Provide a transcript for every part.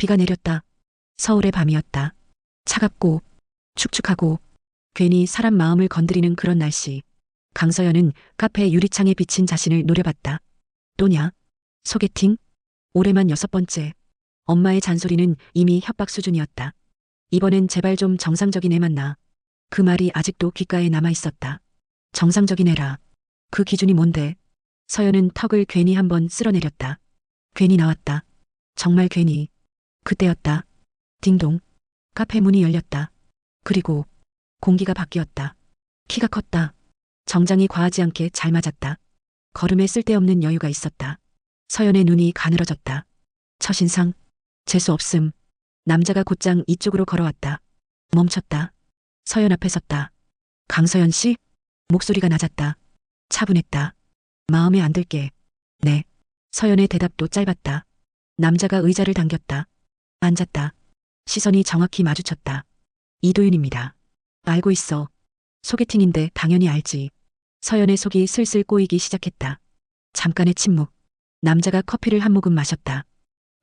비가 내렸다. 서울의 밤이었다. 차갑고 축축하고 괜히 사람 마음을 건드리는 그런 날씨. 강서연은 카페 유리창에 비친 자신을 노려봤다. 또냐? 소개팅? 올해만 6번째. 엄마의 잔소리는 이미 협박 수준이었다. 이번엔 제발 좀 정상적인 애 만나. 그 말이 아직도 귓가에 남아있었다. 정상적인 애라. 그 기준이 뭔데? 서연은 턱을 괜히 한번 쓸어내렸다. 괜히 나왔다. 정말 괜히. 그때였다. 딩동. 카페 문이 열렸다. 그리고 공기가 바뀌었다. 키가 컸다. 정장이 과하지 않게 잘 맞았다. 걸음에 쓸데없는 여유가 있었다. 서연의 눈이 가늘어졌다. 첫인상. 재수 없음. 남자가 곧장 이쪽으로 걸어왔다. 멈췄다. 서연 앞에 섰다. 강서연 씨? 목소리가 낮았다. 차분했다. 마음에 안 들게. 네. 서연의 대답도 짧았다. 남자가 의자를 당겼다. 앉았다. 시선이 정확히 마주쳤다. 이도윤입니다. 알고 있어. 소개팅인데 당연히 알지. 서연의 속이 슬슬 꼬이기 시작했다. 잠깐의 침묵. 남자가 커피를 한 모금 마셨다.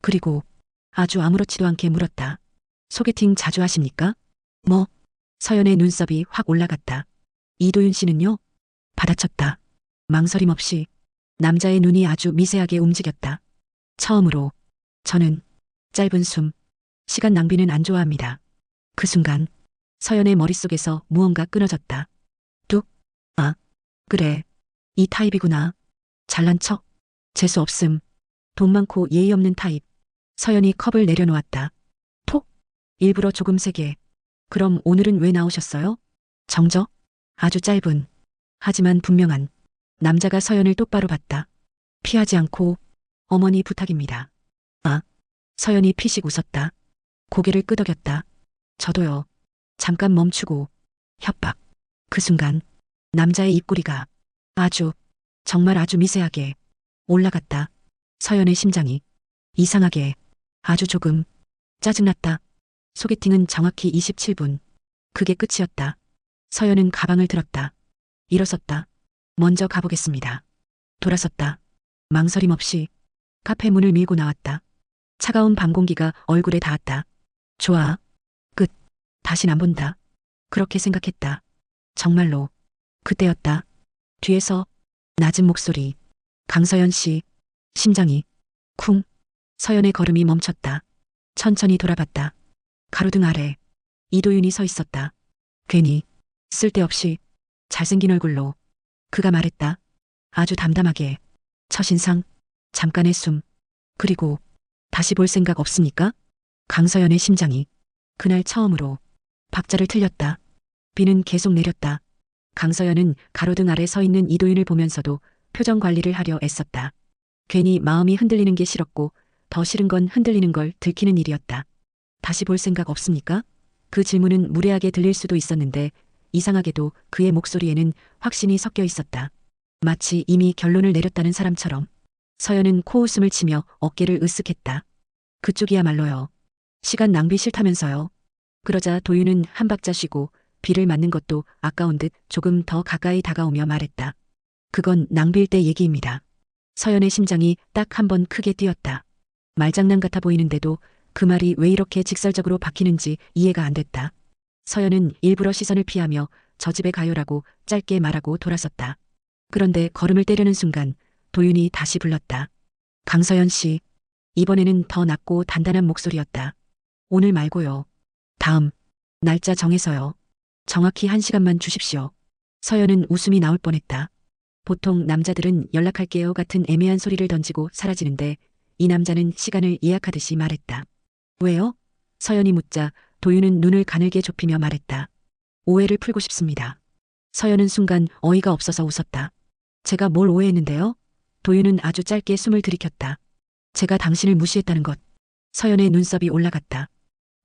그리고 아주 아무렇지도 않게 물었다. 소개팅 자주 하십니까? 뭐? 서연의 눈썹이 확 올라갔다. 이도윤 씨는요? 받아쳤다. 망설임 없이. 남자의 눈이 아주 미세하게 움직였다. 처음으로. 저는 짧은 숨. 시간 낭비는 안 좋아합니다. 그 순간 서연의 머릿속에서 무언가 끊어졌다. 뚝. 아, 그래. 이 타입이구나. 잘난 척. 재수 없음. 돈 많고 예의 없는 타입. 서연이 컵을 내려놓았다. 톡. 일부러 조금 세게. 그럼 오늘은 왜 나오셨어요? 정적? 아주 짧은. 하지만 분명한. 남자가 서연을 똑바로 봤다. 피하지 않고. 어머니 부탁입니다. 아. 서연이 피식 웃었다. 고개를 끄덕였다. 저도요. 잠깐 멈추고. 협박. 그 순간 남자의 입꼬리가 아주 정말 아주 미세하게 올라갔다. 서연의 심장이 이상하게 아주 조금 짜증났다. 소개팅은 정확히 27분. 그게 끝이었다. 서연은 가방을 들었다. 일어섰다. 먼저 가보겠습니다. 돌아섰다. 망설임 없이 카페 문을 밀고 나왔다. 차가운 밤 공기가 얼굴에 닿았다. 좋아. 끝. 다신 안 본다. 그렇게 생각했다. 정말로. 그때였다. 뒤에서 낮은 목소리. 강서연 씨. 심장이 쿵. 서연의 걸음이 멈췄다. 천천히 돌아봤다. 가로등 아래 이도윤이 서 있었다. 괜히 쓸데없이 잘생긴 얼굴로 그가 말했다. 아주 담담하게. 첫인상. 잠깐의 숨. 그리고 다시 볼 생각 없습니까? 강서연의 심장이 그날 처음으로 박자를 틀렸다. 비는 계속 내렸다. 강서연은 가로등 아래 서 있는 이도윤을 보면서도 표정 관리를 하려 애썼다. 괜히 마음이 흔들리는 게 싫었고 더 싫은 건 흔들리는 걸 들키는 일이었다. 다시 볼 생각 없습니까? 그 질문은 무례하게 들릴 수도 있었는데 이상하게도 그의 목소리에는 확신이 섞여 있었다. 마치 이미 결론을 내렸다는 사람처럼. 서연은 코웃음을 치며 어깨를 으쓱했다. 그쪽이야말로요. 시간 낭비 싫다면서요. 그러자 도윤은 한 박자 쉬고 비를 맞는 것도 아까운 듯 조금 더 가까이 다가오며 말했다. 그건 낭비일 때 얘기입니다. 서연의 심장이 딱 한 번 크게 뛰었다. 말장난 같아 보이는데도 그 말이 왜 이렇게 직설적으로 박히는지 이해가 안 됐다. 서연은 일부러 시선을 피하며 저 집에 가요라고 짧게 말하고 돌아섰다. 그런데 걸음을 떼려는 순간 도윤이 다시 불렀다. 강서연 씨. 이번에는 더 낮고 단단한 목소리였다. 오늘 말고요. 다음. 날짜 정해서요. 정확히 1시간만 주십시오. 서연은 웃음이 나올 뻔했다. 보통 남자들은 연락할게요 같은 애매한 소리를 던지고 사라지는데 이 남자는 시간을 예약하듯이 말했다. 왜요? 서연이 묻자 도윤은 눈을 가늘게 좁히며 말했다. 오해를 풀고 싶습니다. 서연은 순간 어이가 없어서 웃었다. 제가 뭘 오해했는데요? 도윤은 아주 짧게 숨을 들이켰다. 제가 당신을 무시했다는 것. 서연의 눈썹이 올라갔다.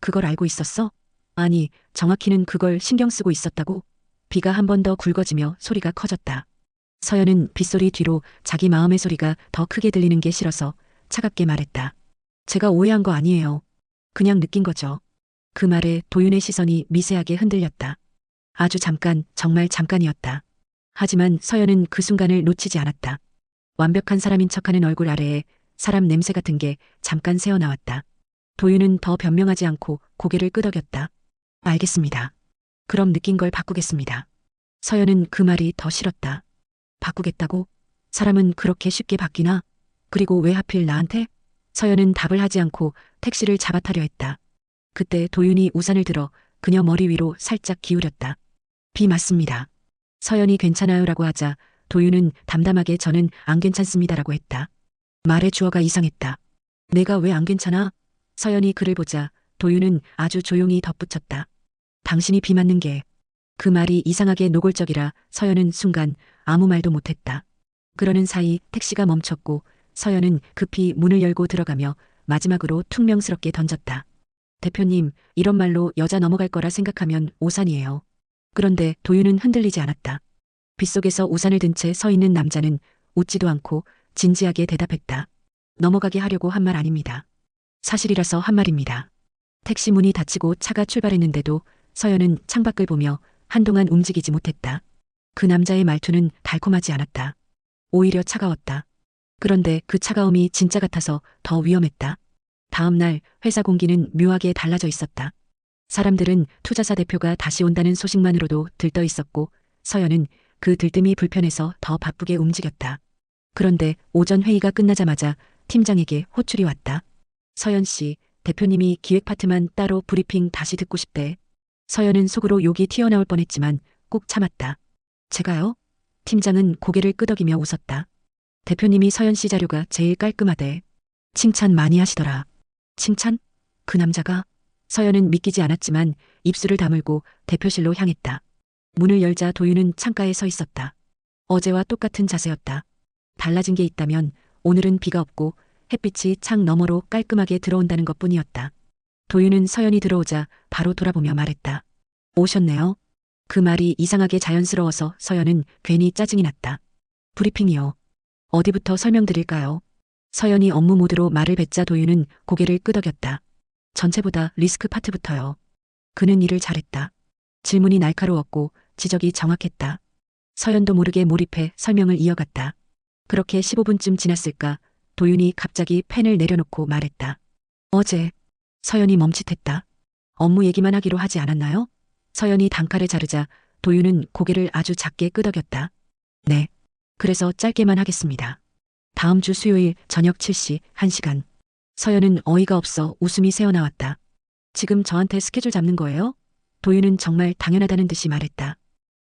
그걸 알고 있었어? 아니, 정확히는 그걸 신경 쓰고 있었다고. 비가 한 번 더 굵어지며 소리가 커졌다. 서연은 빗소리 뒤로 자기 마음의 소리가 더 크게 들리는 게 싫어서 차갑게 말했다. 제가 오해한 거 아니에요. 그냥 느낀 거죠. 그 말에 도윤의 시선이 미세하게 흔들렸다. 아주 잠깐, 정말 잠깐이었다. 하지만 서연은 그 순간을 놓치지 않았다. 완벽한 사람인 척하는 얼굴 아래에 사람 냄새 같은 게 잠깐 새어나왔다. 도윤은 더 변명하지 않고 고개를 끄덕였다. 알겠습니다. 그럼 느낀 걸 바꾸겠습니다. 서연은 그 말이 더 싫었다. 바꾸겠다고? 사람은 그렇게 쉽게 바뀌나? 그리고 왜 하필 나한테? 서연은 답을 하지 않고 택시를 잡아타려 했다. 그때 도윤이 우산을 들어 그녀 머리 위로 살짝 기울였다. 비 맞습니다. 서연이 괜찮아요라고 하자 도윤은 담담하게 저는 안 괜찮습니다라고 했다. 말의 주어가 이상했다. 내가 왜 안 괜찮아? 서연이 그를 보자 도윤은 아주 조용히 덧붙였다. 당신이 비 맞는 게. 그 말이 이상하게 노골적이라 서연은 순간 아무 말도 못했다. 그러는 사이 택시가 멈췄고 서연은 급히 문을 열고 들어가며 마지막으로 퉁명스럽게 던졌다. 대표님, 이런 말로 여자 넘어갈 거라 생각하면 오산이에요. 그런데 도윤은 흔들리지 않았다. 빗속에서 우산을 든 채 서 있는 남자는 웃지도 않고 진지하게 대답했다. 넘어가게 하려고 한 말 아닙니다. 사실이라서 한 말입니다. 택시 문이 닫히고 차가 출발했는데도 서연은 창밖을 보며 한동안 움직이지 못했다. 그 남자의 말투는 달콤하지 않았다. 오히려 차가웠다. 그런데 그 차가움이 진짜 같아서 더 위험했다. 다음 날 회사 공기는 묘하게 달라져 있었다. 사람들은 투자사 대표가 다시 온다는 소식만으로도 들떠 있었고 서연은 그 들뜸이 불편해서 더 바쁘게 움직였다. 그런데 오전 회의가 끝나자마자 팀장에게 호출이 왔다. 서연 씨, 대표님이 기획 파트만 따로 브리핑 다시 듣고 싶대. 서연은 속으로 욕이 튀어나올 뻔했지만 꾹 참았다. 제가요? 팀장은 고개를 끄덕이며 웃었다. 대표님이 서연 씨 자료가 제일 깔끔하대. 칭찬 많이 하시더라. 칭찬? 그 남자가? 서연은 믿기지 않았지만 입술을 다물고 대표실로 향했다. 문을 열자 도윤은 창가에 서 있었다. 어제와 똑같은 자세였다. 달라진 게 있다면 오늘은 비가 없고 햇빛이 창 너머로 깔끔하게 들어온다는 것뿐이었다. 도윤은 서연이 들어오자 바로 돌아보며 말했다. 오셨네요. 그 말이 이상하게 자연스러워서 서연은 괜히 짜증이 났다. 브리핑이요. 어디부터 설명드릴까요? 서연이 업무 모드로 말을 뱉자 도윤은 고개를 끄덕였다. 전체보다 리스크 파트부터요. 그는 일을 잘했다. 질문이 날카로웠고 지적이 정확했다. 서연도 모르게 몰입해 설명을 이어갔다. 그렇게 15분쯤 지났을까 도윤이 갑자기 펜을 내려놓고 말했다. 어제 서연이 멈칫했다. 업무 얘기만 하기로 하지 않았나요? 서연이 단칼에 자르자 도윤은 고개를 아주 작게 끄덕였다. 네. 그래서 짧게만 하겠습니다. 다음 주 수요일 저녁 7시 1시간. 서연은 어이가 없어 웃음이 새어나왔다. 지금 저한테 스케줄 잡는 거예요? 도윤은 정말 당연하다는 듯이 말했다.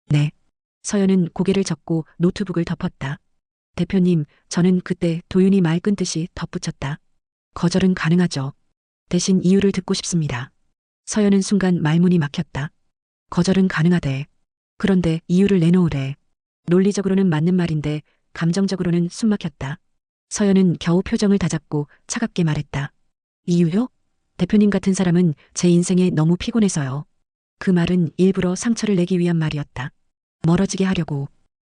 네. 서연은 고개를 젓고 노트북을 덮었다. 대표님, 저는 그때 도윤이 말 끊듯이 덧붙였다. 거절은 가능하죠. 대신 이유를 듣고 싶습니다. 서연은 순간 말문이 막혔다. 거절은 가능하대. 그런데 이유를 내놓으래. 논리적으로는 맞는 말인데 감정적으로는 숨막혔다. 서연은 겨우 표정을 다잡고 차갑게 말했다. 이유요? 대표님 같은 사람은 제 인생에 너무 피곤해서요. 그 말은 일부러 상처를 내기 위한 말이었다. 멀어지게 하려고.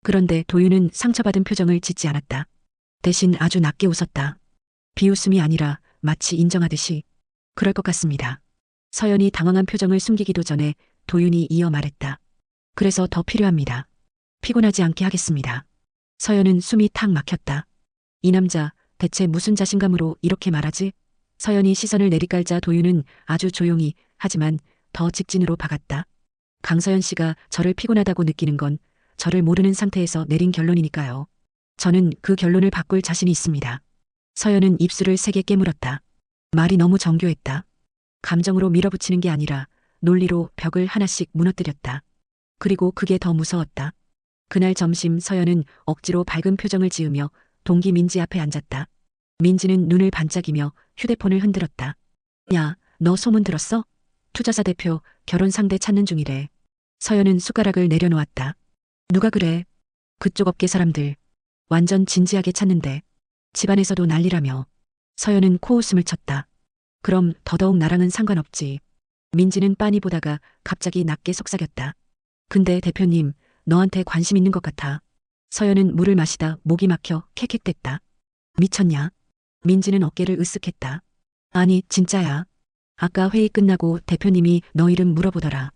그런데 도윤은 상처받은 표정을 짓지 않았다. 대신 아주 낮게 웃었다. 비웃음이 아니라 마치 인정하듯이. 그럴 것 같습니다. 서연이 당황한 표정을 숨기기도 전에 도윤이 이어 말했다. 그래서 더 필요합니다. 피곤하지 않게 하겠습니다. 서연은 숨이 탁 막혔다. 이 남자 대체 무슨 자신감으로 이렇게 말하지? 서연이 시선을 내리깔자 도윤은 아주 조용히 하지만 더 직진으로 박았다. 강서연 씨가 저를 피곤하다고 느끼는 건 저를 모르는 상태에서 내린 결론이니까요. 저는 그 결론을 바꿀 자신이 있습니다. 서연은 입술을 세게 깨물었다. 말이 너무 정교했다. 감정으로 밀어붙이는 게 아니라 논리로 벽을 하나씩 무너뜨렸다. 그리고 그게 더 무서웠다. 그날 점심 서연은 억지로 밝은 표정을 지으며 동기 민지 앞에 앉았다. 민지는 눈을 반짝이며 휴대폰을 흔들었다. 야, 너 소문 들었어? 투자사 대표 결혼 상대 찾는 중이래. 서연은 숟가락을 내려놓았다. 누가 그래? 그쪽 업계 사람들. 완전 진지하게 찾는데. 집안에서도 난리라며. 서연은 코웃음을 쳤다. 그럼 더더욱 나랑은 상관없지. 민지는 빤히 보다가 갑자기 낮게 속삭였다. 근데 대표님, 너한테 관심 있는 것 같아. 서연은 물을 마시다 목이 막혀 캑캑댔다. 미쳤냐? 민지는 어깨를 으쓱했다. 아니, 진짜야. 아까 회의 끝나고 대표님이 너 이름 물어보더라.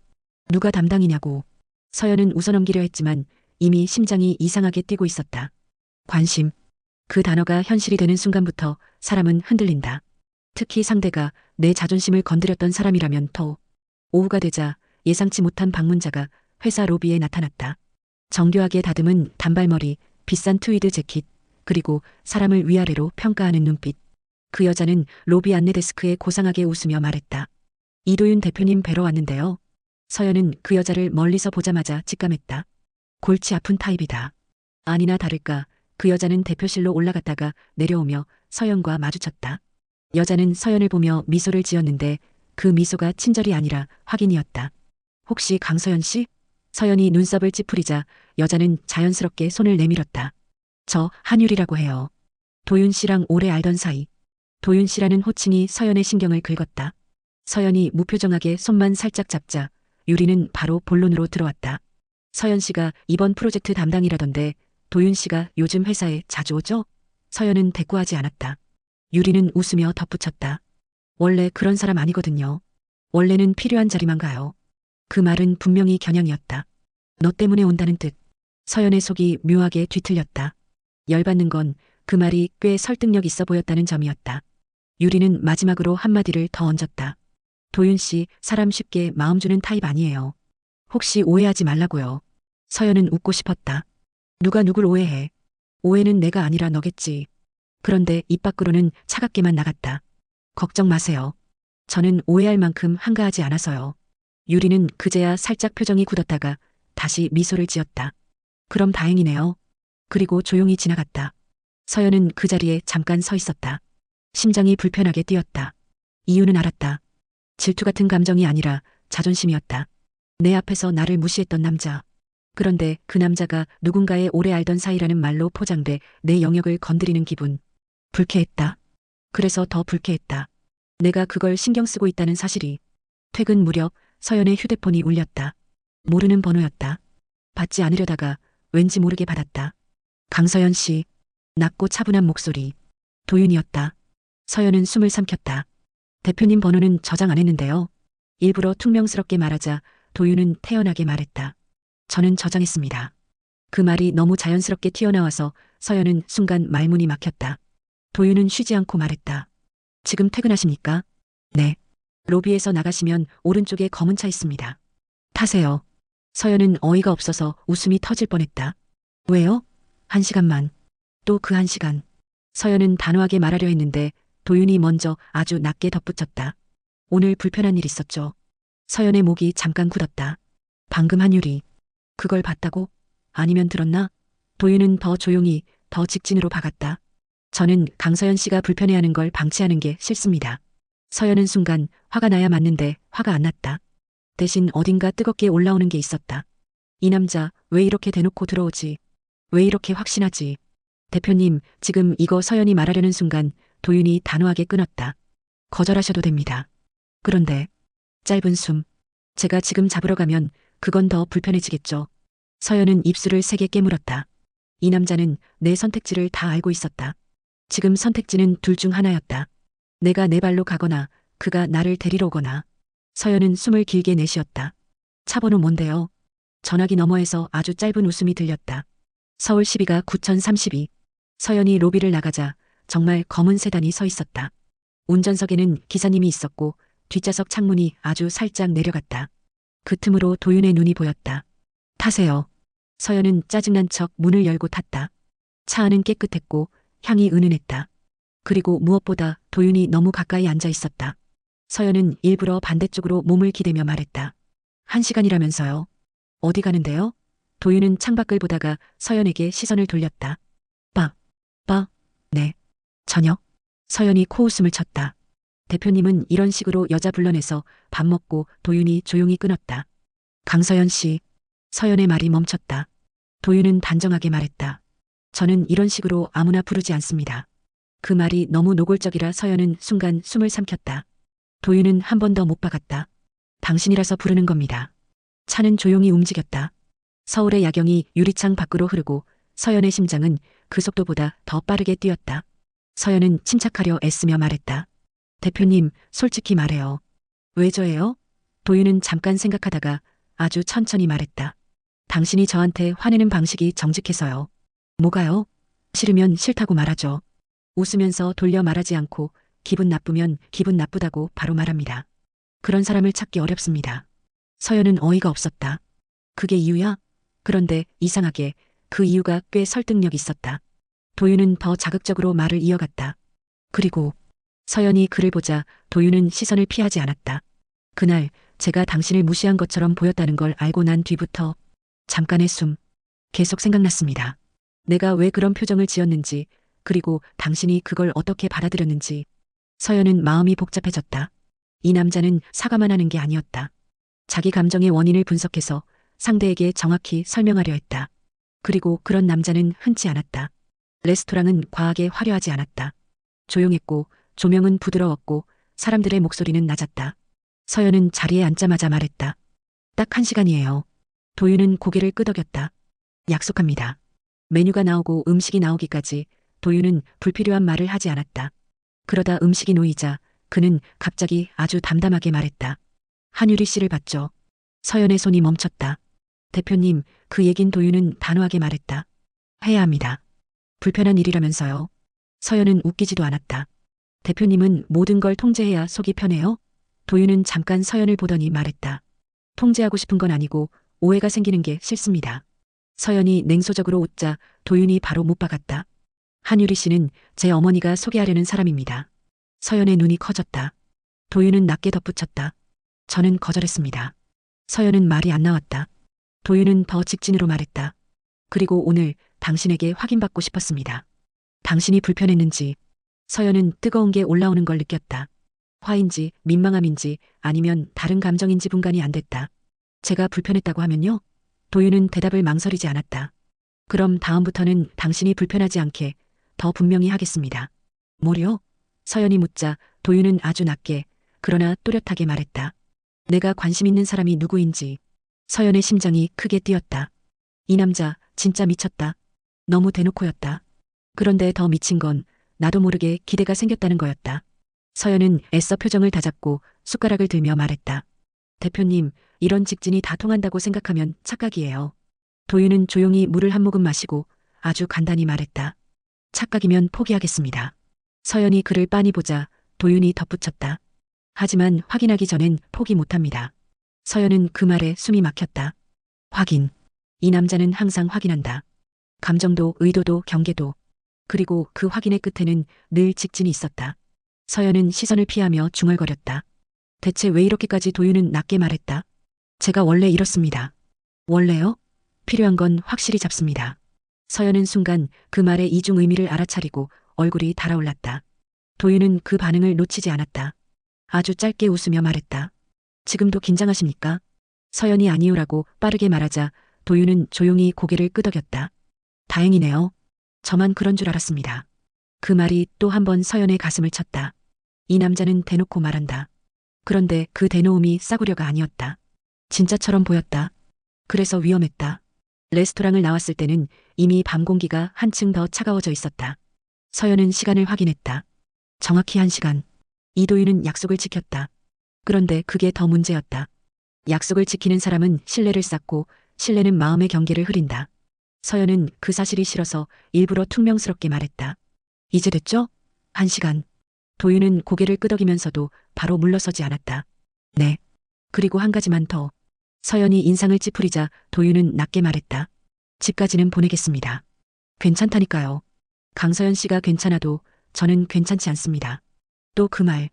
누가 담당이냐고. 서연은 웃어넘기려 했지만 이미 심장이 이상하게 뛰고 있었다. 관심. 그 단어가 현실이 되는 순간부터 사람은 흔들린다. 특히 상대가 내 자존심을 건드렸던 사람이라면 더. 오후가 되자 예상치 못한 방문자가 회사 로비에 나타났다. 정교하게 다듬은 단발머리, 비싼 트위드 재킷, 그리고 사람을 위아래로 평가하는 눈빛. 그 여자는 로비 안내 데스크에 고상하게 웃으며 말했다. 이도윤 대표님 뵈러 왔는데요. 서연은 그 여자를 멀리서 보자마자 직감했다. 골치 아픈 타입이다. 아니나 다를까 그 여자는 대표실로 올라갔다가 내려오며 서연과 마주쳤다. 여자는 서연을 보며 미소를 지었는데 그 미소가 친절이 아니라 확인이었다. 혹시 강서연 씨? 서연이 눈썹을 찌푸리자 여자는 자연스럽게 손을 내밀었다. 저 한율이라고 해요. 도윤 씨랑 오래 알던 사이. 도윤 씨라는 호칭이 서연의 신경을 긁었다. 서연이 무표정하게 손만 살짝 잡자 유리는 바로 본론으로 들어왔다. 서연 씨가 이번 프로젝트 담당이라던데 도윤 씨가 요즘 회사에 자주 오죠? 서연은 대꾸하지 않았다. 유리는 웃으며 덧붙였다. 원래 그런 사람 아니거든요. 원래는 필요한 자리만 가요. 그 말은 분명히 겨냥이었다. 너 때문에 온다는 뜻. 서연의 속이 묘하게 뒤틀렸다. 열받는 건 그 말이 꽤 설득력 있어 보였다는 점이었다. 유리는 마지막으로 한마디를 더 얹었다. 도윤 씨 사람 쉽게 마음 주는 타입 아니에요. 혹시 오해하지 말라고요. 서연은 웃고 싶었다. 누가 누굴 오해해. 오해는 내가 아니라 너겠지. 그런데 입 밖으로는 차갑게만 나갔다. 걱정 마세요. 저는 오해할 만큼 한가하지 않아서요. 유리는 그제야 살짝 표정이 굳었다가 다시 미소를 지었다. 그럼 다행이네요. 그리고 조용히 지나갔다. 서연은 그 자리에 잠깐 서 있었다. 심장이 불편하게 뛰었다. 이유는 알았다. 질투 같은 감정이 아니라 자존심이었다. 내 앞에서 나를 무시했던 남자. 그런데 그 남자가 누군가의 오래 알던 사이라는 말로 포장돼 내 영역을 건드리는 기분. 불쾌했다. 그래서 더 불쾌했다. 내가 그걸 신경 쓰고 있다는 사실이. 퇴근 무렵 서연의 휴대폰이 울렸다. 모르는 번호였다. 받지 않으려다가 왠지 모르게 받았다. 강서연 씨. 낮고 차분한 목소리. 도윤이었다. 서연은 숨을 삼켰다. 대표님 번호는 저장 안 했는데요. 일부러 퉁명스럽게 말하자 도윤은 태연하게 말했다. 저는 저장했습니다. 그 말이 너무 자연스럽게 튀어나와서 서연은 순간 말문이 막혔다. 도윤은 쉬지 않고 말했다. 지금 퇴근하십니까? 네. 로비에서 나가시면 오른쪽에 검은 차 있습니다. 타세요. 서연은 어이가 없어서 웃음이 터질 뻔했다. 왜요? 1시간만. 또 그 1시간. 서연은 단호하게 말하려 했는데 도윤이 먼저 아주 낮게 덧붙였다. 오늘 불편한 일 있었죠. 서연의 목이 잠깐 굳었다. 방금 한율이. 그걸 봤다고? 아니면 들었나? 도윤은 더 조용히, 더 직진으로 박았다. 저는 강서연 씨가 불편해하는 걸 방치하는 게 싫습니다. 서연은 순간 화가 나야 맞는데 화가 안 났다. 대신 어딘가 뜨겁게 올라오는 게 있었다. 이 남자 왜 이렇게 대놓고 들어오지? 왜 이렇게 확신하지? 대표님, 지금 이거 서연이 말하려는 순간 도윤이 단호하게 끊었다. 거절하셔도 됩니다. 그런데 짧은 숨. 제가 지금 잡으러 가면 그건 더 불편해지겠죠. 서연은 입술을 세게 깨물었다. 이 남자는 내 선택지를 다 알고 있었다. 지금 선택지는 둘 중 하나였다. 내가 내 발로 가거나 그가 나를 데리러 오거나. 서연은 숨을 길게 내쉬었다. 차 번호 뭔데요? 전화기 너머에서 아주 짧은 웃음이 들렸다. 서울 12가 9032. 서연이 로비를 나가자 정말 검은 세단이 서 있었다. 운전석에는 기사님이 있었고 뒷좌석 창문이 아주 살짝 내려갔다. 그 틈으로 도윤의 눈이 보였다. 타세요. 서연은 짜증난 척 문을 열고 탔다. 차 안은 깨끗했고 향이 은은했다. 그리고 무엇보다 도윤이 너무 가까이 앉아 있었다. 서연은 일부러 반대쪽으로 몸을 기대며 말했다. 1시간이라면서요. 어디 가는데요? 도윤은 창밖을 보다가 서연에게 시선을 돌렸다. 네. 저녁. 서연이 코웃음을 쳤다. 대표님은 이런 식으로 여자 불러내서 밥 먹고 도윤이 조용히 끊었다. 강서연 씨. 서연의 말이 멈췄다. 도윤은 단정하게 말했다. 저는 이런 식으로 아무나 부르지 않습니다. 그 말이 너무 노골적이라 서연은 순간 숨을 삼켰다. 도윤은 한 번 더 못 박았다. 당신이라서 부르는 겁니다. 차는 조용히 움직였다. 서울의 야경이 유리창 밖으로 흐르고 서연의 심장은 그 속도보다 더 빠르게 뛰었다. 서연은 침착하려 애쓰며 말했다. 대표님, 솔직히 말해요. 왜 저예요? 도윤은 잠깐 생각하다가 아주 천천히 말했다. 당신이 저한테 화내는 방식이 정직해서요. 뭐가요? 싫으면 싫다고 말하죠. 웃으면서 돌려 말하지 않고 기분 나쁘면 기분 나쁘다고 바로 말합니다. 그런 사람을 찾기 어렵습니다. 서연은 어이가 없었다. 그게 이유야? 그런데 이상하게 그 이유가 꽤 설득력 있었다. 도윤은 더 자극적으로 말을 이어갔다. 그리고 서연이 그를 보자 도윤은 시선을 피하지 않았다. 그날 제가 당신을 무시한 것처럼 보였다는 걸 알고 난 뒤부터 잠깐의 숨, 계속 생각났습니다. 내가 왜 그런 표정을 지었는지, 그리고 당신이 그걸 어떻게 받아들였는지. 서연은 마음이 복잡해졌다. 이 남자는 사과만 하는 게 아니었다. 자기 감정의 원인을 분석해서 상대에게 정확히 설명하려 했다. 그리고 그런 남자는 흔치 않았다. 레스토랑은 과하게 화려하지 않았다. 조용했고 조명은 부드러웠고 사람들의 목소리는 낮았다. 서연은 자리에 앉자마자 말했다. 딱 1시간이에요. 도윤은 고개를 끄덕였다. 약속합니다. 메뉴가 나오고 음식이 나오기까지 도윤은 불필요한 말을 하지 않았다. 그러다 음식이 놓이자 그는 갑자기 아주 담담하게 말했다. 한유리 씨를 봤죠? 서연의 손이 멈췄다. 대표님, 그 얘긴 도윤은 단호하게 말했다. 해야 합니다. 불편한 일이라면서요. 서연은 웃기지도 않았다. 대표님은 모든 걸 통제해야 속이 편해요? 도윤은 잠깐 서연을 보더니 말했다. 통제하고 싶은 건 아니고 오해가 생기는 게 싫습니다. 서연이 냉소적으로 웃자 도윤이 바로 못 박았다. 한유리 씨는 제 어머니가 소개하려는 사람입니다. 서연의 눈이 커졌다. 도윤은 낮게 덧붙였다. 저는 거절했습니다. 서연은 말이 안 나왔다. 도윤은 더 직진으로 말했다. 그리고 오늘 당신에게 확인받고 싶었습니다. 당신이 불편했는지. 서연은 뜨거운 게 올라오는 걸 느꼈다. 화인지 민망함인지 아니면 다른 감정인지 분간이 안 됐다. 제가 불편했다고 하면요? 도윤은 대답을 망설이지 않았다. 그럼 다음부터는 당신이 불편하지 않게 더 분명히 하겠습니다. 뭐요? 서연이 묻자 도윤은 아주 낮게 그러나 또렷하게 말했다. 내가 관심 있는 사람이 누구인지. 서연의 심장이 크게 뛰었다. 이 남자 진짜 미쳤다. 너무 대놓고였다. 그런데 더 미친 건 나도 모르게 기대가 생겼다는 거였다. 서연은 애써 표정을 다잡고 숟가락을 들며 말했다. 대표님, 이런 직진이 다 통한다고 생각하면 착각이에요. 도윤은 조용히 물을 한 모금 마시고 아주 간단히 말했다. 착각이면 포기하겠습니다. 서연이 그를 빤히 보자 도윤이 덧붙였다. 하지만 확인하기 전엔 포기 못합니다. 서연은 그 말에 숨이 막혔다. 확인. 이 남자는 항상 확인한다. 감정도 의도도 경계도. 그리고 그 확인의 끝에는 늘 직진이 있었다. 서연은 시선을 피하며 중얼거렸다. 대체 왜 이렇게까지 도윤은 낮게 말했다. 제가 원래 이렇습니다. 원래요? 필요한 건 확실히 잡습니다. 서연은 순간 그 말의 이중 의미를 알아차리고 얼굴이 달아올랐다. 도윤은 그 반응을 놓치지 않았다. 아주 짧게 웃으며 말했다. 지금도 긴장하십니까? 서연이 아니오라고 빠르게 말하자 도윤은 조용히 고개를 끄덕였다. 다행이네요. 저만 그런 줄 알았습니다. 그 말이 또 한 번 서연의 가슴을 쳤다. 이 남자는 대놓고 말한다. 그런데 그 대놓음이 싸구려가 아니었다. 진짜처럼 보였다. 그래서 위험했다. 레스토랑을 나왔을 때는 이미 밤 공기가 한층 더 차가워져 있었다. 서연은 시간을 확인했다. 정확히 1시간. 이도윤은 약속을 지켰다. 그런데 그게 더 문제였다. 약속을 지키는 사람은 신뢰를 쌓고 신뢰는 마음의 경계를 흐린다. 서연은 그 사실이 싫어서 일부러 퉁명스럽게 말했다. 이제 됐죠? 1시간. 도윤은 고개를 끄덕이면서도 바로 물러서지 않았다. 네. 그리고 한 가지만 더. 서연이 인상을 찌푸리자 도윤은 낮게 말했다. 집까지는 보내겠습니다. 괜찮다니까요. 강서연 씨가 괜찮아도 저는 괜찮지 않습니다. 또 그 말.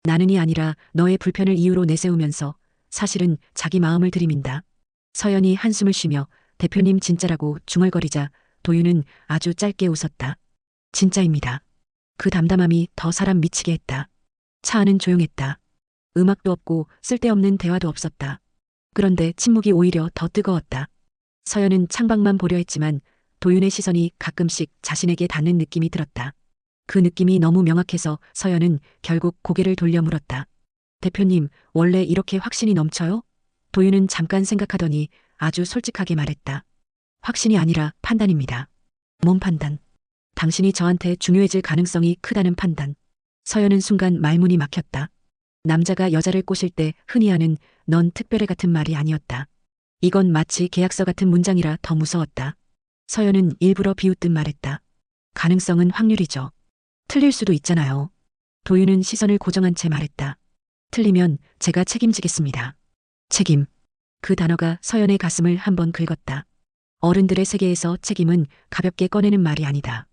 나는이 아니라 너의 불편을 이유로 내세우면서 사실은 자기 마음을 들이민다. 서연이 한숨을 쉬며 대표님 진짜라고 중얼거리자 도윤은 아주 짧게 웃었다. 진짜입니다. 그 담담함이 더 사람 미치게 했다. 차 안은 조용했다. 음악도 없고 쓸데없는 대화도 없었다. 그런데 침묵이 오히려 더 뜨거웠다. 서연은 창밖만 보려 했지만 도윤의 시선이 가끔씩 자신에게 닿는 느낌이 들었다. 그 느낌이 너무 명확해서 서연은 결국 고개를 돌려 물었다. 대표님, 원래 이렇게 확신이 넘쳐요? 도윤은 잠깐 생각하더니 아주 솔직하게 말했다. 확신이 아니라 판단입니다. 뭔 판단? 당신이 저한테 중요해질 가능성이 크다는 판단. 서연은 순간 말문이 막혔다. 남자가 여자를 꼬실 때 흔히 하는 넌 특별해 같은 말이 아니었다. 이건 마치 계약서 같은 문장이라 더 무서웠다. 서연은 일부러 비웃듯 말했다. 가능성은 확률이죠. 틀릴 수도 있잖아요. 도윤은 시선을 고정한 채 말했다. 틀리면 제가 책임지겠습니다. 책임. 그 단어가 서연의 가슴을 한번 긁었다. 어른들의 세계에서 책임은 가볍게 꺼내는 말이 아니다.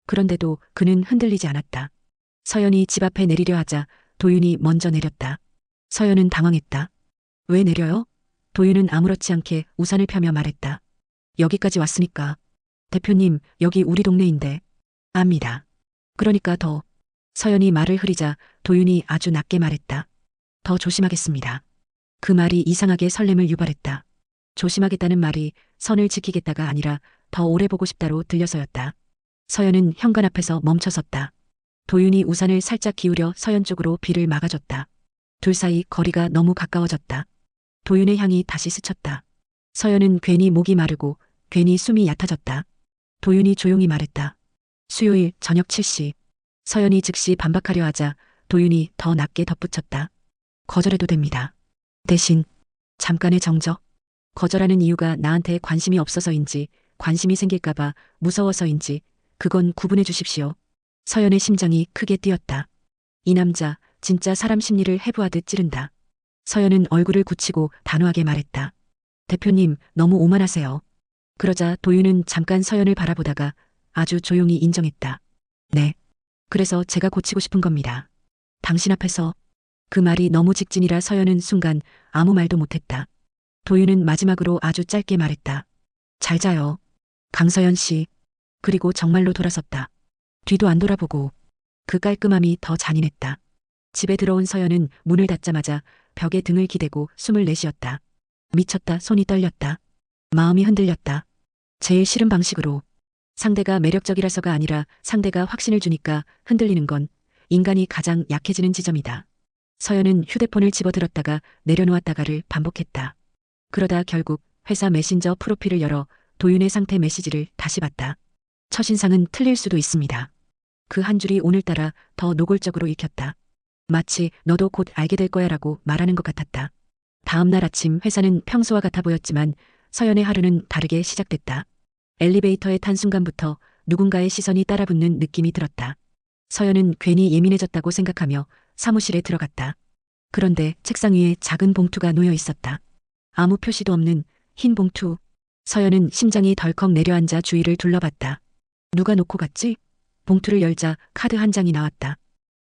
그런데도 그는 흔들리지 않았다. 서연이 집 앞에 내리려 하자 도윤이 먼저 내렸다. 서연은 당황했다. 왜 내려요? 도윤은 아무렇지 않게 우산을 펴며 말했다. 여기까지 왔으니까. 대표님, 여기 우리 동네인데. 압니다. 그러니까 더. 서연이 말을 흐리자 도윤이 아주 낮게 말했다. 더 조심하겠습니다. 그 말이 이상하게 설렘을 유발했다. 조심하겠다는 말이 선을 지키겠다가 아니라 더 오래 보고 싶다로 들려서였다. 서연은 현관 앞에서 멈춰섰다. 도윤이 우산을 살짝 기울여 서연 쪽으로 비를 막아줬다. 둘 사이 거리가 너무 가까워졌다. 도윤의 향이 다시 스쳤다. 서연은 괜히 목이 마르고 괜히 숨이 얕아졌다. 도윤이 조용히 말했다. 수요일 저녁 7시. 서연이 즉시 반박하려 하자 도윤이 더 낮게 덧붙였다. 거절해도 됩니다. 대신 잠깐의 정적. 거절하는 이유가 나한테 관심이 없어서인지 관심이 생길까봐 무서워서인지 그건 구분해 주십시오. 서연의 심장이 크게 뛰었다. 이 남자 진짜 사람 심리를 해부하듯 찌른다. 서연은 얼굴을 굳히고 단호하게 말했다. 대표님 너무 오만하세요. 그러자 도윤은 잠깐 서연을 바라보다가 아주 조용히 인정했다. 네. 그래서 제가 고치고 싶은 겁니다. 당신 앞에서. 그 말이 너무 직진이라 서연은 순간 아무 말도 못했다. 도윤은 마지막으로 아주 짧게 말했다. 잘 자요. 강서연 씨. 그리고 정말로 돌아섰다. 뒤도 안 돌아보고. 그 깔끔함이 더 잔인했다. 집에 들어온 서연은 문을 닫자마자 벽에 등을 기대고 숨을 내쉬었다. 미쳤다. 손이 떨렸다. 마음이 흔들렸다. 제일 싫은 방식으로. 상대가 매력적이라서가 아니라 상대가 확신을 주니까 흔들리는 건 인간이 가장 약해지는 지점이다. 서연은 휴대폰을 집어들었다가 내려놓았다가를 반복했다. 그러다 결국 회사 메신저 프로필을 열어 도윤의 상태 메시지를 다시 봤다. 첫인상은 틀릴 수도 있습니다. 그 한 줄이 오늘따라 더 노골적으로 읽혔다. 마치 너도 곧 알게 될 거야라고 말하는 것 같았다. 다음 날 아침 회사는 평소와 같아 보였지만 서연의 하루는 다르게 시작됐다. 엘리베이터에 탄 순간부터 누군가의 시선이 따라붙는 느낌이 들었다. 서연은 괜히 예민해졌다고 생각하며 사무실에 들어갔다. 그런데 책상 위에 작은 봉투가 놓여 있었다. 아무 표시도 없는 흰 봉투. 서연은 심장이 덜컥 내려앉아 주위를 둘러봤다. 누가 놓고 갔지? 봉투를 열자 카드 한 장이 나왔다.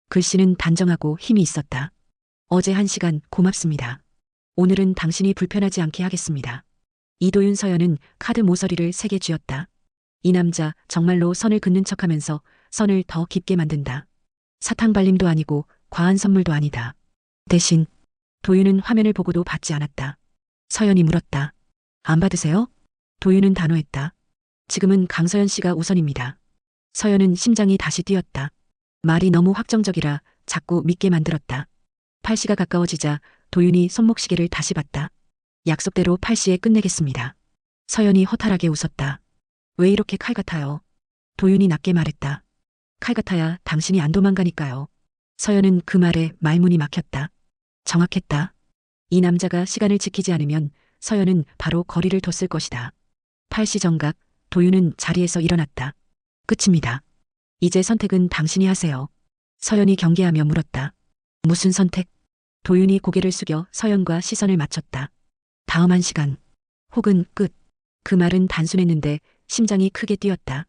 글씨는 단정하고 힘이 있었다. 어제 1시간 고맙습니다. 오늘은 당신이 불편하지 않게 하겠습니다. 이도윤. 서연은 카드 모서리를 3개 쥐었다. 이 남자 정말로 선을 긋는 척하면서 선을 더 깊게 만든다. 사탕 발림도 아니고 과한 선물도 아니다. 대신 도윤은 화면을 보고도 받지 않았다. 서연이 물었다. 안 받으세요? 도윤은 단호했다. 지금은 강서연 씨가 우선입니다. 서연은 심장이 다시 뛰었다. 말이 너무 확정적이라 자꾸 믿게 만들었다. 8시가 가까워지자 도윤이 손목시계를 다시 봤다. 약속대로 8시에 끝내겠습니다. 서연이 허탈하게 웃었다. 왜 이렇게 칼 같아요? 도윤이 낮게 말했다. 칼 같아야 당신이 안 도망가니까요. 서연은 그 말에 말문이 막혔다. 정확했다. 이 남자가 시간을 지키지 않으면 서연은 바로 거리를 뒀을 것이다. 8시 정각 도윤은 자리에서 일어났다. 끝입니다. 이제 선택은 당신이 하세요. 서연이 경계하며 물었다. 무슨 선택? 도윤이 고개를 숙여 서연과 시선을 맞췄다. 다음 1시간. 혹은 끝. 그 말은 단순했는데 심장이 크게 뛰었다.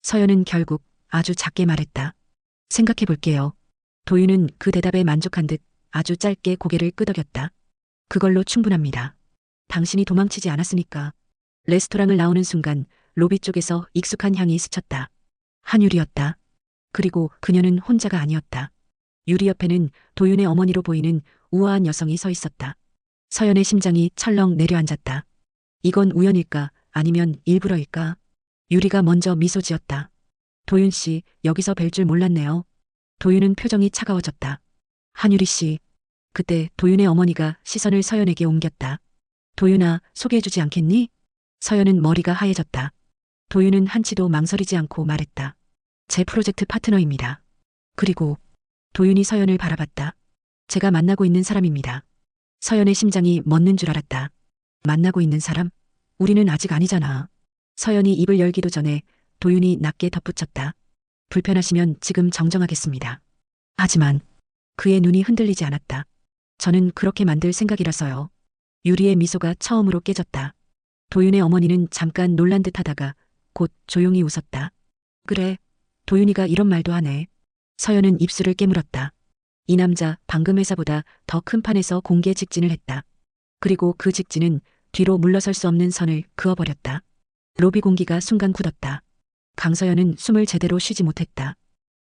서연은 결국 아주 작게 말했다. 생각해 볼게요. 도윤은 그 대답에 만족한 듯 아주 짧게 고개를 끄덕였다. 그걸로 충분합니다. 당신이 도망치지 않았으니까. 레스토랑을 나오는 순간 로비 쪽에서 익숙한 향이 스쳤다. 한유리였다. 그리고 그녀는 혼자가 아니었다. 유리 옆에는 도윤의 어머니로 보이는 우아한 여성이 서 있었다. 서연의 심장이 철렁 내려앉았다. 이건 우연일까 아니면 일부러일까? 유리가 먼저 미소 지었다. 도윤 씨, 여기서 뵐 줄 몰랐네요. 도윤은 표정이 차가워졌다. 한유리 씨. 그때 도윤의 어머니가 시선을 서연에게 옮겼다. 도윤아, 소개해주지 않겠니? 서연은 머리가 하얘졌다. 도윤은 한치도 망설이지 않고 말했다. 제 프로젝트 파트너입니다. 그리고 도윤이 서연을 바라봤다. 제가 만나고 있는 사람입니다. 서연의 심장이 멎는 줄 알았다. 만나고 있는 사람? 우리는 아직 아니잖아. 서연이 입을 열기도 전에 도윤이 낮게 덧붙였다. 불편하시면 지금 정정하겠습니다. 하지만 그의 눈이 흔들리지 않았다. 저는 그렇게 만들 생각이라서요. 유리의 미소가 처음으로 깨졌다. 도윤의 어머니는 잠깐 놀란 듯 하다가 곧 조용히 웃었다. 그래, 도윤이가 이런 말도 하네. 서연은 입술을 깨물었다. 이 남자 방금 회사보다 더 큰 판에서 공개 직진을 했다. 그리고 그 직진은 뒤로 물러설 수 없는 선을 그어버렸다. 로비 공기가 순간 굳었다. 강서연은 숨을 제대로 쉬지 못했다.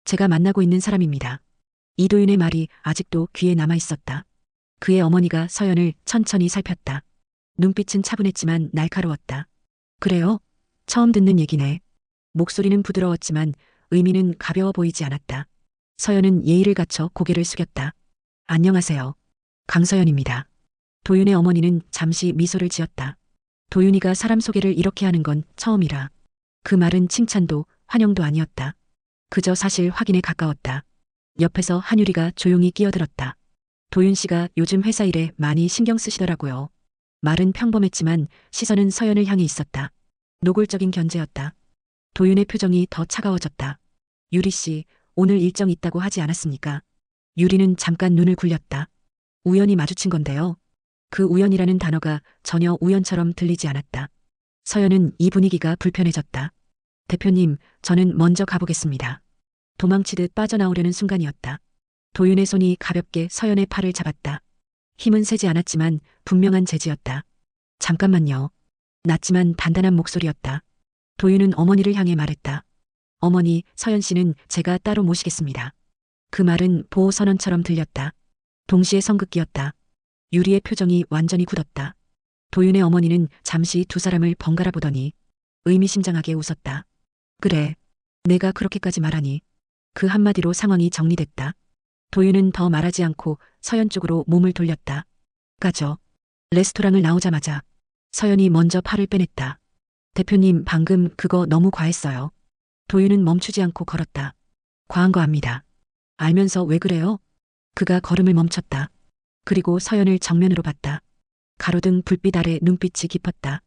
제가 만나고 있는 사람입니다. 이도윤의 말이 아직도 귀에 남아 있었다. 그의 어머니가 서연을 천천히 살폈다. 눈빛은 차분했지만 날카로웠다. 그래요? 처음 듣는 얘기네. 목소리는 부드러웠지만 의미는 가벼워 보이지 않았다. 서연은 예의를 갖춰 고개를 숙였다. 안녕하세요. 강서연입니다. 도윤의 어머니는 잠시 미소를 지었다. 도윤이가 사람 소개를 이렇게 하는 건 처음이라. 그 말은 칭찬도 환영도 아니었다. 그저 사실 확인에 가까웠다. 옆에서 한유리가 조용히 끼어들었다. 도윤 씨가 요즘 회사 일에 많이 신경 쓰시더라고요. 말은 평범했지만 시선은 서연을 향해 있었다. 노골적인 견제였다. 도윤의 표정이 더 차가워졌다. 유리 씨, 오늘 일정 있다고 하지 않았습니까? 유리는 잠깐 눈을 굴렸다. 우연히 마주친 건데요. 그 우연이라는 단어가 전혀 우연처럼 들리지 않았다. 서연은 이 분위기가 불편해졌다. 대표님, 저는 먼저 가보겠습니다. 도망치듯 빠져나오려는 순간이었다. 도윤의 손이 가볍게 서연의 팔을 잡았다. 힘은 세지 않았지만 분명한 제지였다. 잠깐만요. 낮지만 단단한 목소리였다. 도윤은 어머니를 향해 말했다. 어머니, 서연 씨는 제가 따로 모시겠습니다. 그 말은 보호 선언처럼 들렸다. 동시에 성급기였다. 유리의 표정이 완전히 굳었다. 도윤의 어머니는 잠시 두 사람을 번갈아 보더니 의미심장하게 웃었다. 그래, 내가 그렇게까지 말하니. 그 한마디로 상황이 정리됐다. 도윤은 더 말하지 않고 서연 쪽으로 몸을 돌렸다. 가죠. 레스토랑을 나오자마자 서연이 먼저 팔을 빼냈다. 대표님, 방금 그거 너무 과했어요. 도윤은 멈추지 않고 걸었다. 과한 거 압니다. 알면서 왜 그래요? 그가 걸음을 멈췄다. 그리고 서연을 정면으로 봤다. 가로등 불빛 아래 눈빛이 깊었다.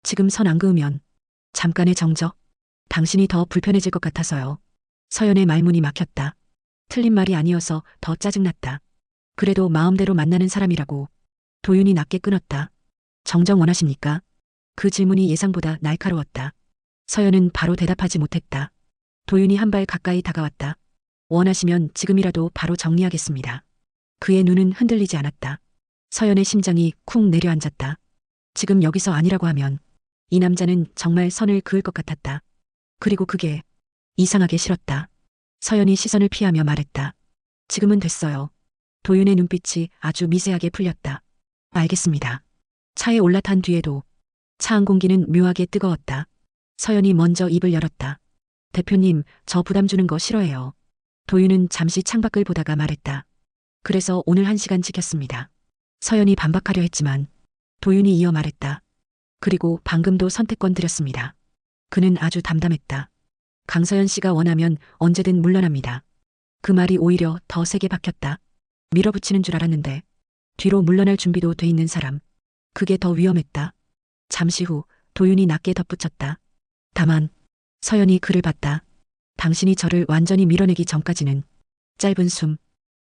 지금 선 안 그으면 잠깐의 정적. 당신이 더 불편해질 것 같아서요. 서연의 말문이 막혔다. 틀린 말이 아니어서 더 짜증났다. 그래도 마음대로 만나는 사람이라고. 도윤이 낮게 끊었다. 정정 원하십니까? 그 질문이 예상보다 날카로웠다. 서연은 바로 대답하지 못했다. 도윤이 한 발 가까이 다가왔다. 원하시면 지금이라도 바로 정리하겠습니다. 그의 눈은 흔들리지 않았다. 서연의 심장이 쿵 내려앉았다. 지금 여기서 아니라고 하면 이 남자는 정말 선을 그을 것 같았다. 그리고 그게 이상하게 싫었다. 서연이 시선을 피하며 말했다. 지금은 됐어요. 도윤의 눈빛이 아주 미세하게 풀렸다. 알겠습니다. 차에 올라탄 뒤에도 차 안 공기는 묘하게 뜨거웠다. 서연이 먼저 입을 열었다. 대표님, 저 부담 주는 거 싫어해요. 도윤은 잠시 창밖을 보다가 말했다. 그래서 오늘 1시간 지켰습니다. 서연이 반박하려 했지만 도윤이 이어 말했다. 그리고 방금도 선택권 드렸습니다. 그는 아주 담담했다. 강서연 씨가 원하면 언제든 물러납니다. 그 말이 오히려 더 세게 박혔다. 밀어붙이는 줄 알았는데 뒤로 물러날 준비도 돼 있는 사람. 그게 더 위험했다. 잠시 후 도윤이 낮게 덧붙였다. 다만 서연이 그를 봤다. 당신이 저를 완전히 밀어내기 전까지는. 짧은 숨.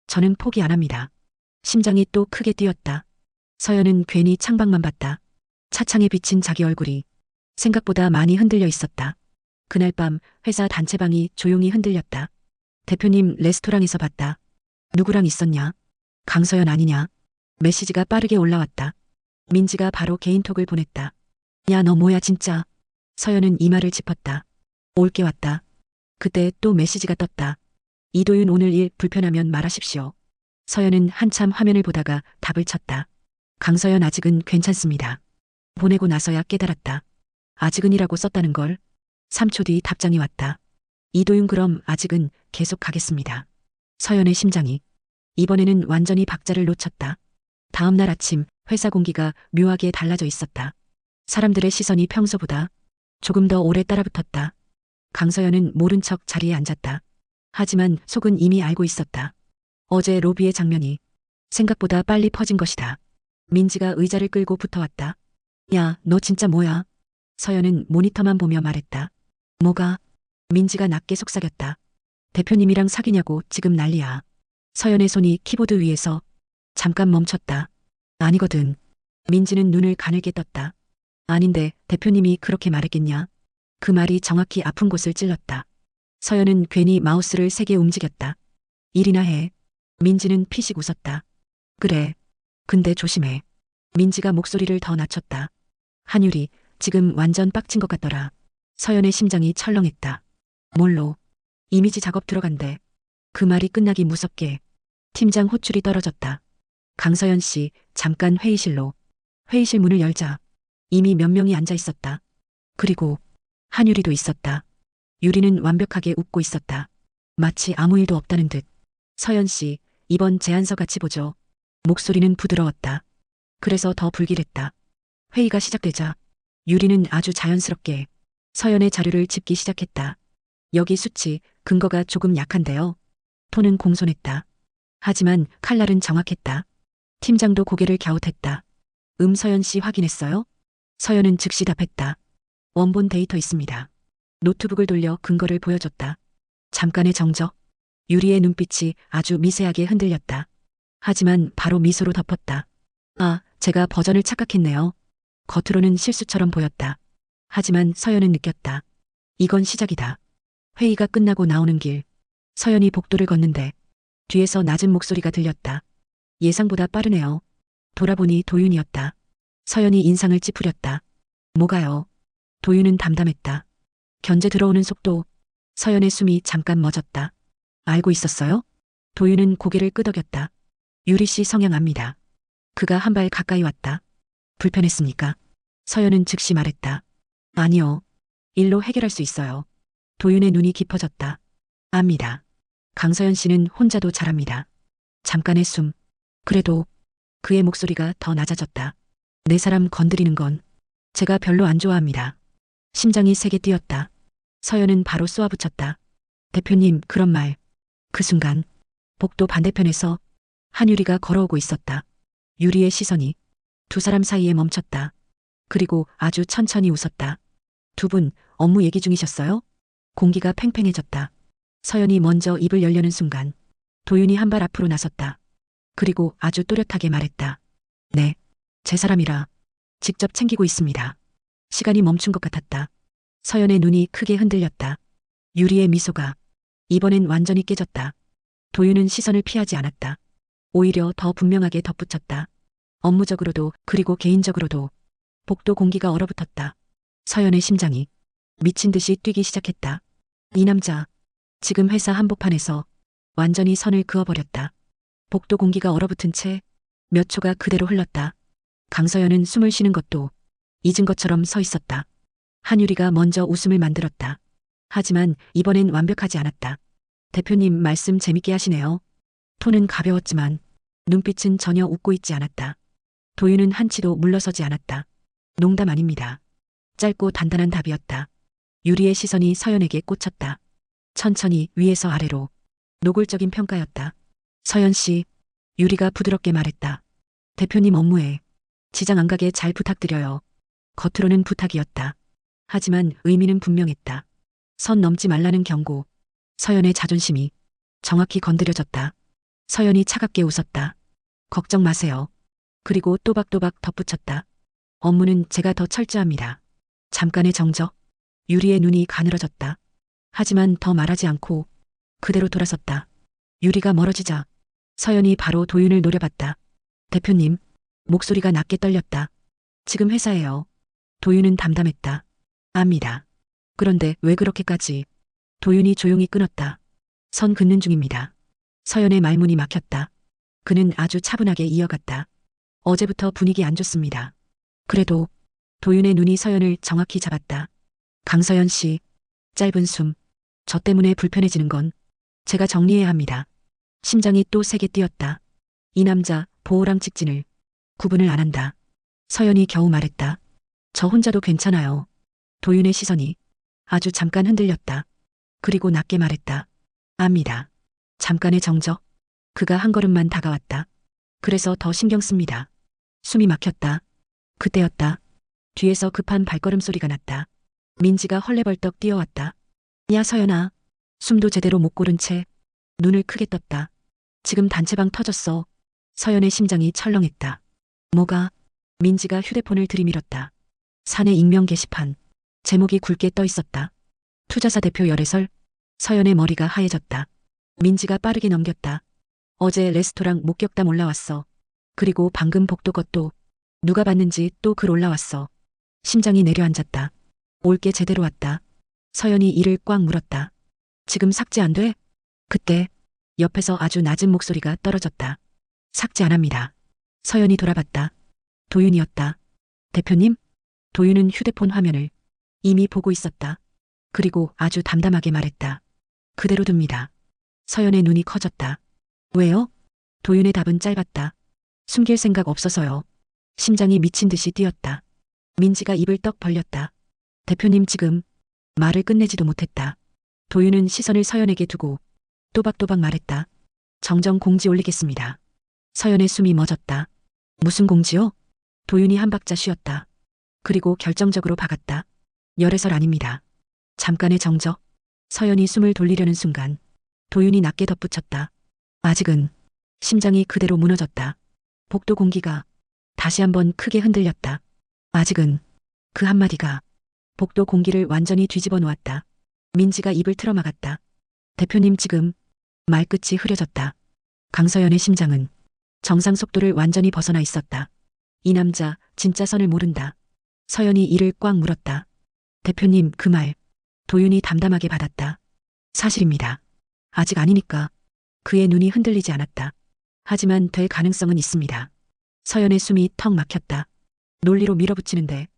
저는 포기 안 합니다. 심장이 또 크게 뛰었다. 서연은 괜히 창밖만 봤다. 차창에 비친 자기 얼굴이 생각보다 많이 흔들려 있었다. 그날 밤 회사 단체방이 조용히 흔들렸다. 대표님, 레스토랑에서 봤다. 누구랑 있었냐? 강서연 아니냐? 메시지가 빠르게 올라왔다. 민지가 바로 개인톡을 보냈다. 야, 너 뭐야 진짜. 서연은 이마를 짚었다. 올게 왔다. 그때 또 메시지가 떴다. 이도윤 오늘 일 불편하면 말하십시오. 서연은 한참 화면을 보다가 답을 쳤다. 강서연 아직은 괜찮습니다. 보내고 나서야 깨달았다. 아직은이라고 썼다는 걸. 3초 뒤 답장이 왔다. 이도윤, 그럼 아직은 계속 가겠습니다. 서연의 심장이 이번에는 완전히 박자를 놓쳤다. 다음 날 아침 회사 공기가 묘하게 달라져 있었다. 사람들의 시선이 평소보다 조금 더 오래 따라붙었다. 강서연은 모른 척 자리에 앉았다. 하지만 속은 이미 알고 있었다. 어제 로비의 장면이 생각보다 빨리 퍼진 것이다. 민지가 의자를 끌고 붙어왔다. 야, 너 진짜 뭐야? 서연은 모니터만 보며 말했다. 뭐가? 민지가 낮게 속삭였다. 대표님이랑 사귀냐고 지금 난리야. 서연의 손이 키보드 위에서 잠깐 멈췄다. 아니거든. 민지는 눈을 가늘게 떴다. 아닌데 대표님이 그렇게 말했겠냐? 그 말이 정확히 아픈 곳을 찔렀다. 서연은 괜히 마우스를 세게 움직였다. 일이나 해. 민지는 피식 웃었다. 그래. 근데 조심해. 민지가 목소리를 더 낮췄다. 한유리, 지금 완전 빡친 것 같더라. 서연의 심장이 철렁했다. 뭘로? 이미지 작업 들어간대. 그 말이 끝나기 무섭게 팀장 호출이 떨어졌다. 강서연 씨, 잠깐 회의실로. 회의실 문을 열자 이미 몇 명이 앉아 있었다. 그리고 한유리도 있었다. 유리는 완벽하게 웃고 있었다. 마치 아무 일도 없다는 듯. 서연 씨, 이번 제안서 같이 보죠. 목소리는 부드러웠다. 그래서 더 불길했다. 회의가 시작되자 유리는 아주 자연스럽게 서연의 자료를 짚기 시작했다. 여기 수치, 근거가 조금 약한데요. 톤은 공손했다. 하지만 칼날은 정확했다. 팀장도 고개를 갸웃했다. 서연 씨 확인했어요? 서연은 즉시 답했다. 원본 데이터 있습니다. 노트북을 돌려 근거를 보여줬다. 잠깐의 정적. 유리의 눈빛이 아주 미세하게 흔들렸다. 하지만 바로 미소로 덮었다. 아, 제가 버전을 착각했네요. 겉으로는 실수처럼 보였다. 하지만 서연은 느꼈다. 이건 시작이다. 회의가 끝나고 나오는 길. 서연이 복도를 걷는데 뒤에서 낮은 목소리가 들렸다. 예상보다 빠르네요. 돌아보니 도윤이었다. 서연이 인상을 찌푸렸다. 뭐가요? 도윤은 담담했다. 견제 들어오는 속도. 서연의 숨이 잠깐 멎었다. 알고 있었어요? 도윤은 고개를 끄덕였다. 유리 씨 성향 압니다. 그가 한 발 가까이 왔다. 불편했습니까? 서연은 즉시 말했다. 아니요. 일로 해결할 수 있어요. 도윤의 눈이 깊어졌다. 압니다. 강서연 씨는 혼자도 잘합니다. 잠깐의 숨. 그래도 그의 목소리가 더 낮아졌다. 내 사람 건드리는 건 제가 별로 안 좋아합니다. 심장이 세게 뛰었다. 서연은 바로 쏘아붙였다. 대표님, 그런 말. 그 순간 복도 반대편에서 한유리가 걸어오고 있었다. 유리의 시선이 두 사람 사이에 멈췄다. 그리고 아주 천천히 웃었다. 두 분 업무 얘기 중이셨어요? 공기가 팽팽해졌다. 서연이 먼저 입을 열려는 순간 도윤이 한 발 앞으로 나섰다. 그리고 아주 또렷하게 말했다. 네, 제 사람이라 직접 챙기고 있습니다. 시간이 멈춘 것 같았다. 서연의 눈이 크게 흔들렸다. 유리의 미소가 이번엔 완전히 깨졌다. 도윤은 시선을 피하지 않았다. 오히려 더 분명하게 덧붙였다. 업무적으로도 그리고 개인적으로도. 복도 공기가 얼어붙었다. 서연의 심장이 미친 듯이 뛰기 시작했다. 이 남자, 지금 회사 한복판에서 완전히 선을 그어버렸다. 복도 공기가 얼어붙은 채 몇 초가 그대로 흘렀다. 강서연은 숨을 쉬는 것도 잊은 것처럼 서 있었다. 한유리가 먼저 웃음을 만들었다. 하지만 이번엔 완벽하지 않았다. 대표님 말씀 재밌게 하시네요. 톤은 가벼웠지만 눈빛은 전혀 웃고 있지 않았다. 도윤은 한치도 물러서지 않았다. 농담 아닙니다. 짧고 단단한 답이었다. 유리의 시선이 서연에게 꽂혔다. 천천히 위에서 아래로. 노골적인 평가였다. 서연 씨, 유리가 부드럽게 말했다. 대표님 업무에 지장 안 가게 잘 부탁드려요. 겉으로는 부탁이었다. 하지만 의미는 분명했다. 선 넘지 말라는 경고. 서연의 자존심이 정확히 건드려졌다. 서연이 차갑게 웃었다. 걱정 마세요. 그리고 또박또박 덧붙였다. 업무는 제가 더 철저합니다. 잠깐의 정적. 유리의 눈이 가늘어졌다. 하지만 더 말하지 않고 그대로 돌아섰다. 유리가 멀어지자 서연이 바로 도윤을 노려봤다. 대표님, 목소리가 낮게 떨렸다. 지금 회사예요. 도윤은 담담했다. 압니다. 그런데 왜 그렇게까지? 도윤이 조용히 끊었다. 선 긋는 중입니다. 서연의 말문이 막혔다. 그는 아주 차분하게 이어갔다. 어제부터 분위기 안 좋습니다. 그래도 도윤의 눈이 서연을 정확히 잡았다. 강서연 씨, 짧은 숨. 저 때문에 불편해지는 건 제가 정리해야 합니다. 심장이 또 세게 뛰었다. 이 남자 보호랑 직진을 구분을 안 한다. 서연이 겨우 말했다. 저 혼자도 괜찮아요. 도윤의 시선이 아주 잠깐 흔들렸다. 그리고 낮게 말했다. 압니다. 잠깐의 정적. 그가 한 걸음만 다가왔다. 그래서 더 신경 씁니다. 숨이 막혔다. 그때였다. 뒤에서 급한 발걸음 소리가 났다. 민지가 헐레벌떡 뛰어왔다. 야 서연아. 숨도 제대로 못 고른 채 눈을 크게 떴다. 지금 단체방 터졌어. 서연의 심장이 철렁했다. 뭐가? 민지가 휴대폰을 들이밀었다. 사내 익명 게시판. 제목이 굵게 떠 있었다. 투자사 대표 열애설. 서연의 머리가 하얘졌다. 민지가 빠르게 넘겼다. 어제 레스토랑 목격담 올라왔어. 그리고 방금 복도 것도. 누가 봤는지 또 글 올라왔어. 심장이 내려앉았다. 올게 제대로 왔다. 서연이 이를 꽉 물었다. 지금 삭제 안 돼? 그때 옆에서 아주 낮은 목소리가 떨어졌다. 삭제 안 합니다. 서연이 돌아봤다. 도윤이었다. 대표님? 도윤은 휴대폰 화면을 이미 보고 있었다. 그리고 아주 담담하게 말했다. 그대로 둡니다. 서연의 눈이 커졌다. 왜요? 도윤의 답은 짧았다. 숨길 생각 없어서요. 심장이 미친 듯이 뛰었다. 민지가 입을 떡 벌렸다. 대표님 지금 말을 끝내지도 못했다. 도윤은 시선을 서연에게 두고 또박또박 말했다. 정정 공지 올리겠습니다. 서연의 숨이 멎었다. 무슨 공지요? 도윤이 한 박자 쉬었다. 그리고 결정적으로 박았다. 열애설 아닙니다. 잠깐의 정적. 서연이 숨을 돌리려는 순간 도윤이 낮게 덧붙였다. 아직은. 심장이 그대로 무너졌다. 복도 공기가 다시 한번 크게 흔들렸다. 아직은. 그 한마디가 복도 공기를 완전히 뒤집어 놓았다. 민지가 입을 틀어막았다. 대표님 지금. 말끝이 흐려졌다. 강서연의 심장은 정상 속도를 완전히 벗어나 있었다. 이 남자 진짜 선을 모른다. 서연이 이를 꽉 물었다. 대표님 그 말. 도윤이 담담하게 받았다. 사실입니다. 아직 아니니까. 그의 눈이 흔들리지 않았다. 하지만 될 가능성은 있습니다. 서연의 숨이 턱 막혔다. 논리로 밀어붙이는데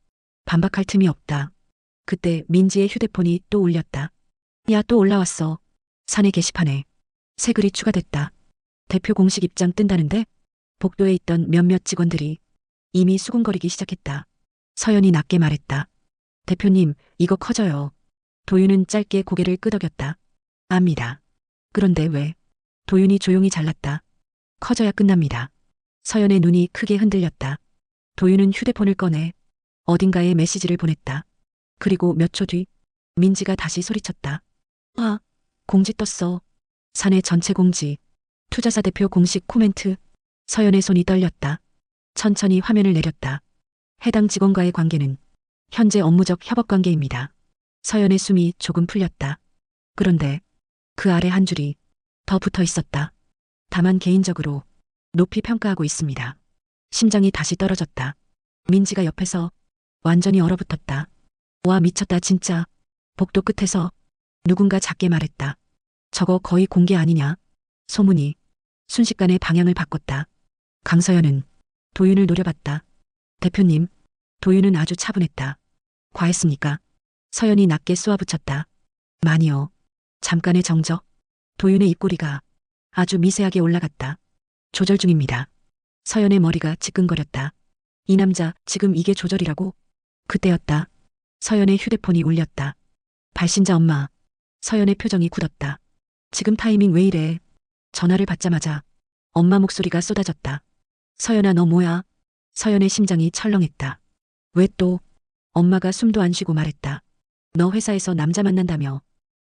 반박할 틈이 없다. 그때 민지의 휴대폰이 또 울렸다. 야, 또 올라왔어. 사내 게시판에 새 글이 추가됐다. 대표 공식 입장 뜬다는데? 복도에 있던 몇몇 직원들이 이미 수군거리기 시작했다. 서연이 낮게 말했다. 대표님, 이거 커져요. 도윤은 짧게 고개를 끄덕였다. 압니다. 그런데 왜? 도윤이 조용히 잘랐다. 커져야 끝납니다. 서연의 눈이 크게 흔들렸다. 도윤은 휴대폰을 꺼내 어딘가에 메시지를 보냈다. 그리고 몇 초 뒤 민지가 다시 소리쳤다. 아, 공지 떴어. 사내 전체 공지. 투자사 대표 공식 코멘트. 서연의 손이 떨렸다. 천천히 화면을 내렸다. 해당 직원과의 관계는 현재 업무적 협업 관계입니다. 서연의 숨이 조금 풀렸다. 그런데 그 아래 한 줄이 더 붙어 있었다. 다만 개인적으로 높이 평가하고 있습니다. 심장이 다시 떨어졌다. 민지가 옆에서 완전히 얼어붙었다. 와, 미쳤다 진짜. 복도 끝에서 누군가 작게 말했다. 저거 거의 공개 아니냐? 소문이 순식간에 방향을 바꿨다. 강서연은 도윤을 노려봤다. 대표님, 도윤은 아주 차분했다. 과했습니까? 서연이 낮게 쏘아붙였다. 많이요. 잠깐의 정적. 도윤의 입꼬리가 아주 미세하게 올라갔다. 조절 중입니다. 서연의 머리가 지끈거렸다. 이 남자 지금 이게 조절이라고? 그때였다. 서연의 휴대폰이 울렸다. 발신자 엄마. 서연의 표정이 굳었다. 지금 타이밍 왜 이래? 전화를 받자마자 엄마 목소리가 쏟아졌다. 서연아 너 뭐야? 서연의 심장이 철렁했다. 왜 또? 엄마가 숨도 안 쉬고 말했다. 너 회사에서 남자 만난다며.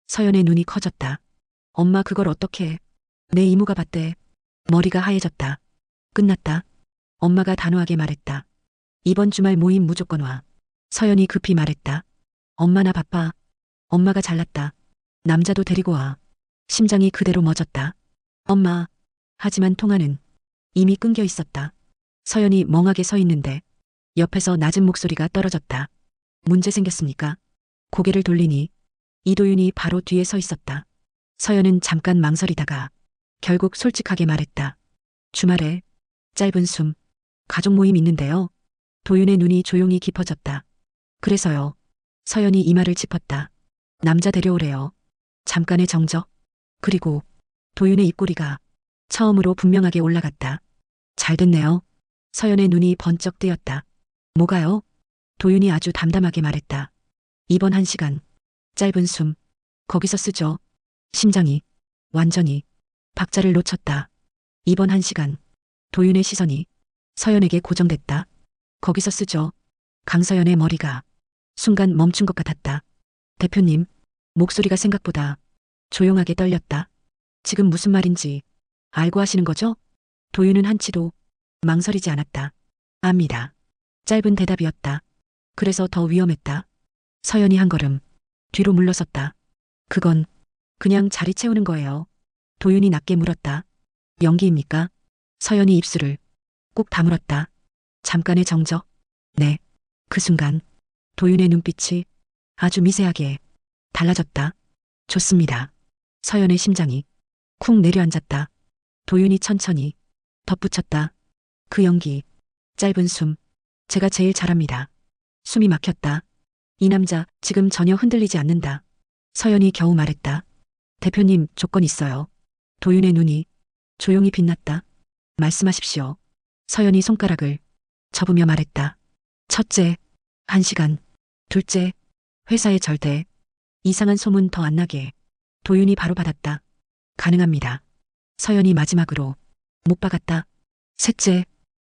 서연의 눈이 커졌다. 엄마 그걸 어떻게 해? 내 이모가 봤대. 머리가 하얘졌다. 끝났다. 엄마가 단호하게 말했다. 이번 주말 모임 무조건 와. 서연이 급히 말했다. 엄마 나 바빠. 엄마가 잘났다. 남자도 데리고 와. 심장이 그대로 멎었다. 엄마. 하지만 통화는 이미 끊겨 있었다. 서연이 멍하게 서 있는데 옆에서 낮은 목소리가 떨어졌다. 문제 생겼습니까? 고개를 돌리니 이도윤이 바로 뒤에 서 있었다. 서연은 잠깐 망설이다가 결국 솔직하게 말했다. 주말에 짧은 숨, 가족 모임 있는데요. 도윤의 눈이 조용히 깊어졌다. 그래서요. 서연이 이 말을 짚었다. 남자 데려오래요. 잠깐의 정적. 그리고 도윤의 입꼬리가 처음으로 분명하게 올라갔다. 잘 됐네요. 서연의 눈이 번쩍 뜨였다. 뭐가요? 도윤이 아주 담담하게 말했다. 이번 1시간, 짧은 숨, 거기서 쓰죠. 심장이 완전히 박자를 놓쳤다. 이번 1시간, 도윤의 시선이 서연에게 고정됐다. 거기서 쓰죠. 강서연의 머리가 순간 멈춘 것 같았다. 대표님, 목소리가 생각보다 조용하게 떨렸다. 지금 무슨 말인지 알고 하시는 거죠? 도윤은 한치도 망설이지 않았다. 압니다. 짧은 대답이었다. 그래서 더 위험했다. 서연이 한 걸음 뒤로 물러섰다. 그건 그냥 자리 채우는 거예요. 도윤이 낮게 물었다. 연기입니까? 서연이 입술을 꼭 다물었다. 잠깐의 정적. 네. 그 순간 도윤의 눈빛이 아주 미세하게 달라졌다. 좋습니다. 서연의 심장이 쿵 내려앉았다. 도윤이 천천히 덧붙였다. 그 연기, 짧은 숨, 제가 제일 잘합니다. 숨이 막혔다. 이 남자 지금 전혀 흔들리지 않는다. 서연이 겨우 말했다. 대표님 조건 있어요. 도윤의 눈이 조용히 빛났다. 말씀하십시오. 서연이 손가락을 접으며 말했다. 첫째, 1시간. 둘째, 회사에 절대 이상한 소문 더 안 나게. 도윤이 바로 받았다. 가능합니다. 서연이 마지막으로 못 박았다. 셋째,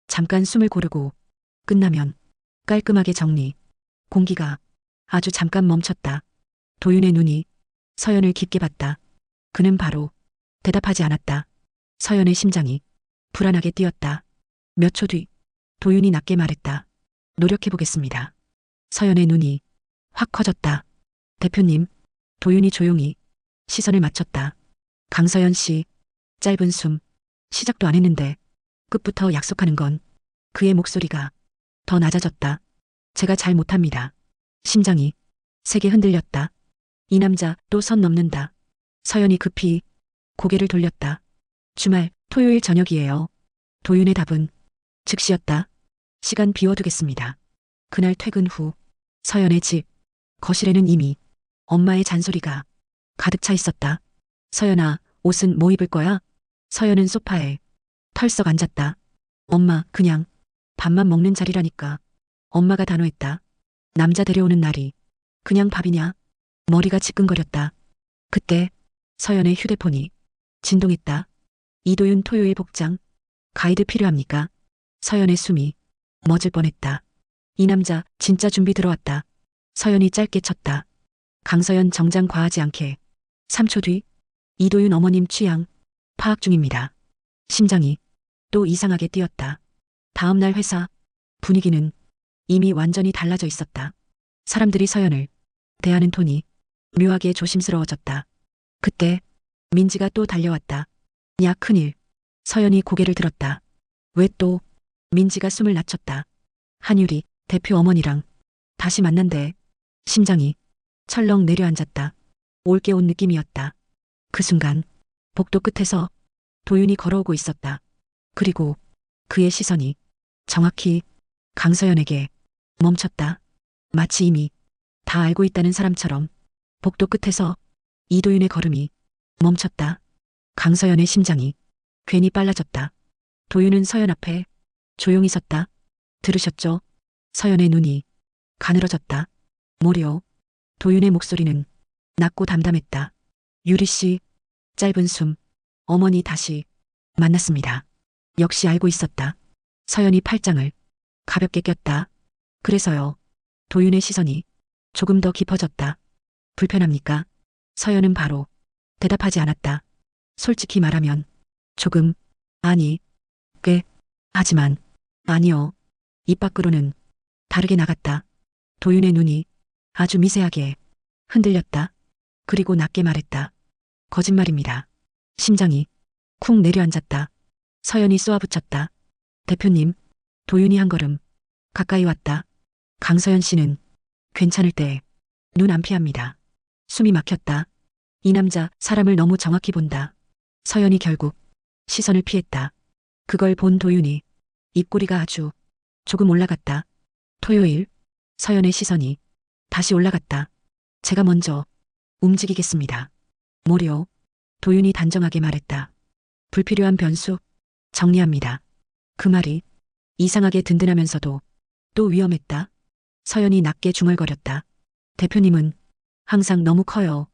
잠깐 숨을 고르고 끝나면 깔끔하게 정리. 공기가 아주 잠깐 멈췄다. 도윤의 눈이 서연을 깊게 봤다. 그는 바로 대답하지 않았다. 서연의 심장이 불안하게 뛰었다. 몇 초 뒤 도윤이 낮게 말했다. 노력해보겠습니다. 서연의 눈이 확 커졌다. 대표님. 도윤이 조용히 시선을 맞췄다. 강서연 씨. 짧은 숨. 시작도 안 했는데 끝부터 약속하는 건. 그의 목소리가 더 낮아졌다. 제가 잘 못합니다. 심장이 세게 흔들렸다. 이 남자 또 선 넘는다. 서연이 급히 고개를 돌렸다. 주말 토요일 저녁이에요. 도윤의 답은 즉시였다. 시간 비워두겠습니다. 그날 퇴근 후 서연의 집 거실에는 이미 엄마의 잔소리가 가득 차 있었다. 서연아, 옷은 뭐 입을 거야? 서연은 소파에 털썩 앉았다. 엄마, 그냥 밥만 먹는 자리라니까. 엄마가 단호했다. 남자 데려오는 날이 그냥 밥이냐? 머리가 지끈거렸다. 그때 서연의 휴대폰이 진동했다. 이도윤 토요일 복장. 가이드 필요합니까? 서연의 숨이 멎을 뻔했다. 이 남자 진짜 준비 들어왔다. 서연이 짧게 쳤다. 강서연 정장 과하지 않게. 3초 뒤 이도윤 어머님 취향 파악 중입니다. 심장이 또 이상하게 뛰었다. 다음 날 회사 분위기는 이미 완전히 달라져 있었다. 사람들이 서연을 대하는 톤이 묘하게 조심스러워졌다. 그때 민지가 또 달려왔다. 야, 큰일. 서연이 고개를 들었다. 왜 또? 민지가 숨을 낮췄다. 한유리 대표 어머니랑 다시 만난대. 심장이 철렁 내려앉았다. 올게 온 느낌이었다. 그 순간 복도 끝에서 도윤이 걸어오고 있었다. 그리고 그의 시선이 정확히 강서연에게 멈췄다. 마치 이미 다 알고 있다는 사람처럼. 복도 끝에서 이도윤의 걸음이 멈췄다. 강서연의 심장이 괜히 빨라졌다. 도윤은 서연 앞에 조용히 섰다. 들으셨죠? 서연의 눈이 가늘어졌다. 뭐려? 도윤의 목소리는 낮고 담담했다. 유리 씨. 짧은 숨. 어머니 다시 만났습니다. 역시 알고 있었다. 서연이 팔짱을 가볍게 꼈다. 그래서요. 도윤의 시선이 조금 더 깊어졌다. 불편합니까? 서연은 바로 대답하지 않았다. 솔직히 말하면 조금, 아니, 꽤, 하지만 아니요. 입 밖으로는 다르게 나갔다. 도윤의 눈이 아주 미세하게 흔들렸다. 그리고 낮게 말했다. 거짓말입니다. 심장이 쿵 내려앉았다. 서연이 쏘아붙였다. 대표님. 도윤이 한 걸음 가까이 왔다. 강서연 씨는 괜찮을 때 눈 안 피합니다. 숨이 막혔다. 이 남자 사람을 너무 정확히 본다. 서연이 결국 시선을 피했다. 그걸 본 도윤이 입꼬리가 아주 조금 올라갔다. 토요일. 서연의 시선이 다시 올라갔다. 제가 먼저 움직이겠습니다. 뭐려? 도윤이 단정하게 말했다. 불필요한 변수 정리합니다. 그 말이 이상하게 든든하면서도 또 위험했다. 서연이 낮게 중얼거렸다. 대표님은 항상 너무 커요.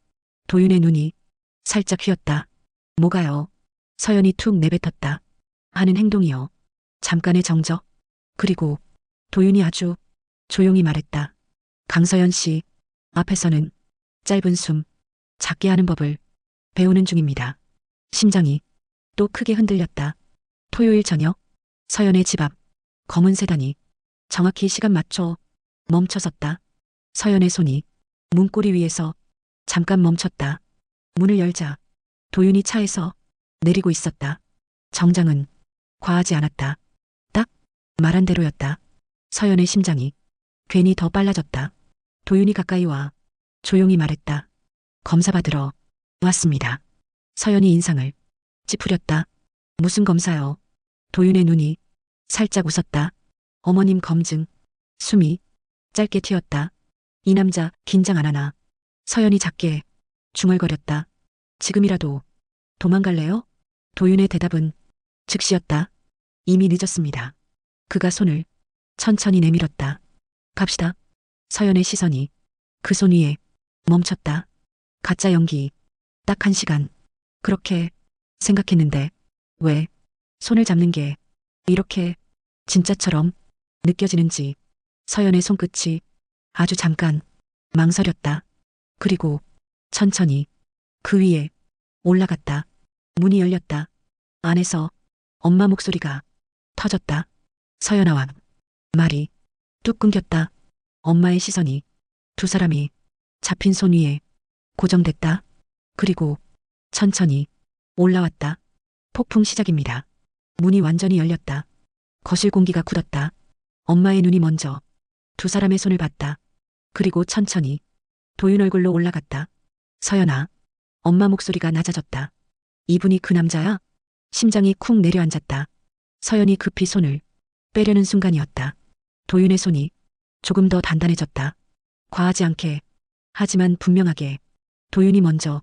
도윤의 눈이 살짝 휘었다. 뭐가요? 서연이 툭 내뱉었다. 하는 행동이요. 잠깐의 정적. 그리고 도윤이 아주 조용히 말했다. 강서연 씨, 앞에서는 짧은 숨, 작게 하는 법을 배우는 중입니다. 심장이 또 크게 흔들렸다. 토요일 저녁, 서연의 집 앞, 검은 세단이 정확히 시간 맞춰 멈춰섰다. 서연의 손이 문고리 위에서 잠깐 멈췄다. 문을 열자 도윤이 차에서 내리고 있었다. 정장은 과하지 않았다. 딱 말한 대로였다. 서연의 심장이 괜히 더 빨라졌다. 도윤이 가까이 와 조용히 말했다. 검사 받으러 왔습니다. 서연이 인상을 찌푸렸다. 무슨 검사요? 도윤의 눈이 살짝 웃었다. 어머님 검증. 숨이 짧게 튀었다. 이 남자 긴장 안 하나? 서연이 작게 중얼거렸다. 지금이라도 도망갈래요? 도윤의 대답은 즉시였다. 이미 늦었습니다. 그가 손을 천천히 내밀었다. 갑시다. 서연의 시선이 그 손 위에 멈췄다. 가짜 연기. 딱 1시간. 그렇게 생각했는데 왜 손을 잡는 게 이렇게 진짜처럼 느껴지는지. 서연의 손끝이 아주 잠깐 망설였다. 그리고 천천히 그 위에 올라갔다. 문이 열렸다. 안에서 엄마 목소리가 터졌다. 서연아와 말이 뚝 끊겼다. 엄마의 시선이 두 사람이 잡힌 손 위에 고정됐다. 그리고 천천히 올라왔다. 폭풍 시작입니다. 문이 완전히 열렸다. 거실 공기가 굳었다. 엄마의 눈이 먼저 두 사람의 손을 봤다. 그리고 천천히 도윤 얼굴로 올라갔다. 서연아. 엄마 목소리가 낮아졌다. 이분이 그 남자야? 심장이 쿵 내려앉았다. 서연이 급히 손을 빼려는 순간이었다. 도윤의 손이 조금 더 단단해졌다. 과하지 않게, 하지만 분명하게. 도윤이 먼저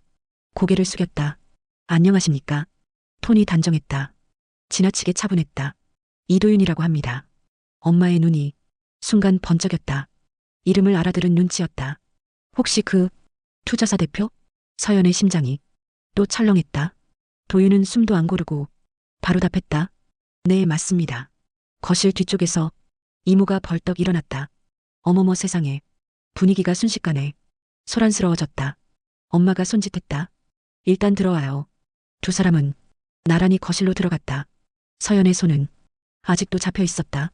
고개를 숙였다. 안녕하십니까? 톤이 단정했다. 지나치게 차분했다. 이도윤이라고 합니다. 엄마의 눈이 순간 번쩍였다. 이름을 알아들은 눈치였다. 혹시 그 투자사 대표? 서연의 심장이 또 철렁했다. 도윤은 숨도 안 고르고 바로 답했다. 네, 맞습니다. 거실 뒤쪽에서 이모가 벌떡 일어났다. 어머머 세상에. 분위기가 순식간에 소란스러워졌다. 엄마가 손짓했다. 일단 들어와요. 두 사람은 나란히 거실로 들어갔다. 서연의 손은 아직도 잡혀 있었다.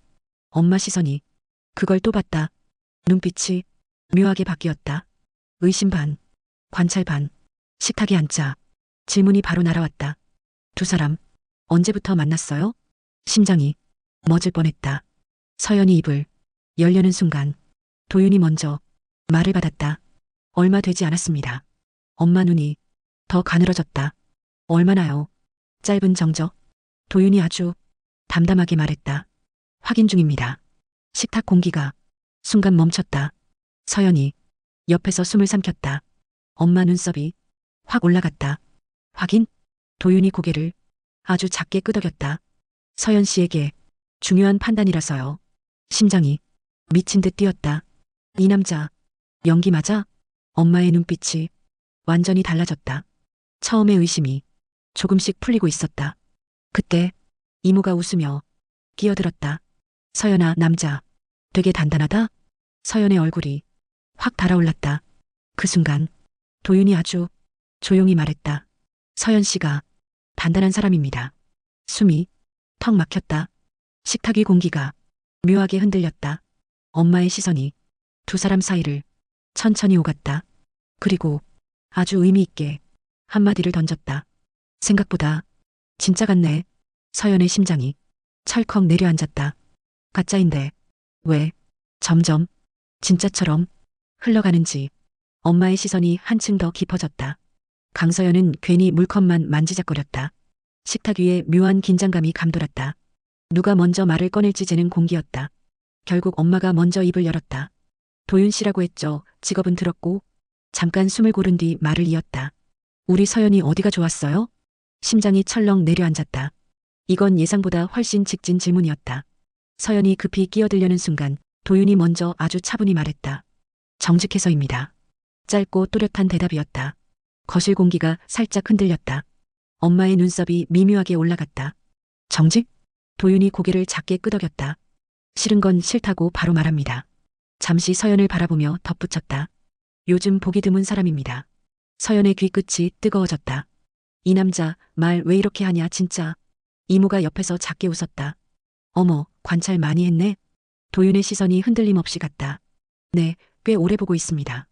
엄마 시선이 그걸 또 봤다. 눈빛이 묘하게 바뀌었다. 의심 반, 관찰 반. 식탁에 앉자 질문이 바로 날아왔다. 두 사람 언제부터 만났어요? 심장이 멎을 뻔했다. 서연이 입을 열려는 순간 도윤이 먼저 말을 받았다. 얼마 되지 않았습니다. 엄마 눈이 더 가늘어졌다. 얼마나요? 짧은 정적. 도윤이 아주 담담하게 말했다. 확인 중입니다. 식탁 공기가 순간 멈췄다. 서연이 옆에서 숨을 삼켰다. 엄마 눈썹이 확 올라갔다. 확인? 도윤이 고개를 아주 작게 끄덕였다. 서연 씨에게 중요한 판단이라서요. 심장이 미친 듯 뛰었다. 이 남자 연기 맞아? 엄마의 눈빛이 완전히 달라졌다. 처음의 의심이 조금씩 풀리고 있었다. 그때 이모가 웃으며 끼어들었다. 서연아, 남자 되게 단단하다? 서연의 얼굴이 확 달아올랐다. 그 순간 도윤이 아주 조용히 말했다. 서연 씨가 단단한 사람입니다. 숨이 턱 막혔다. 식탁 위 공기가 묘하게 흔들렸다. 엄마의 시선이 두 사람 사이를 천천히 오갔다. 그리고 아주 의미 있게 한마디를 던졌다. 생각보다 진짜 같네. 서연의 심장이 철컥 내려앉았다. 가짜인데 왜 점점 진짜처럼 흘러가는지. 엄마의 시선이 한층 더 깊어졌다. 강서연은 괜히 물컵만 만지작거렸다. 식탁 위에 묘한 긴장감이 감돌았다. 누가 먼저 말을 꺼낼지 재는 공기였다. 결국 엄마가 먼저 입을 열었다. 도윤 씨라고 했죠. 직업은 들었고. 잠깐 숨을 고른 뒤 말을 이었다. 우리 서연이 어디가 좋았어요? 심장이 철렁 내려앉았다. 이건 예상보다 훨씬 직진 질문이었다. 서연이 급히 끼어들려는 순간 도윤이 먼저 아주 차분히 말했다. 정직해서입니다. 짧고 또렷한 대답이었다. 거실 공기가 살짝 흔들렸다. 엄마의 눈썹이 미묘하게 올라갔다. 정직? 도윤이 고개를 작게 끄덕였다. 싫은 건 싫다고 바로 말합니다. 잠시 서연을 바라보며 덧붙였다. 요즘 보기 드문 사람입니다. 서연의 귀끝이 뜨거워졌다. 이 남자 말 왜 이렇게 하냐 진짜. 이모가 옆에서 작게 웃었다. 어머, 관찰 많이 했네. 도윤의 시선이 흔들림 없이 갔다. 네, 꽤 오래 보고 있습니다.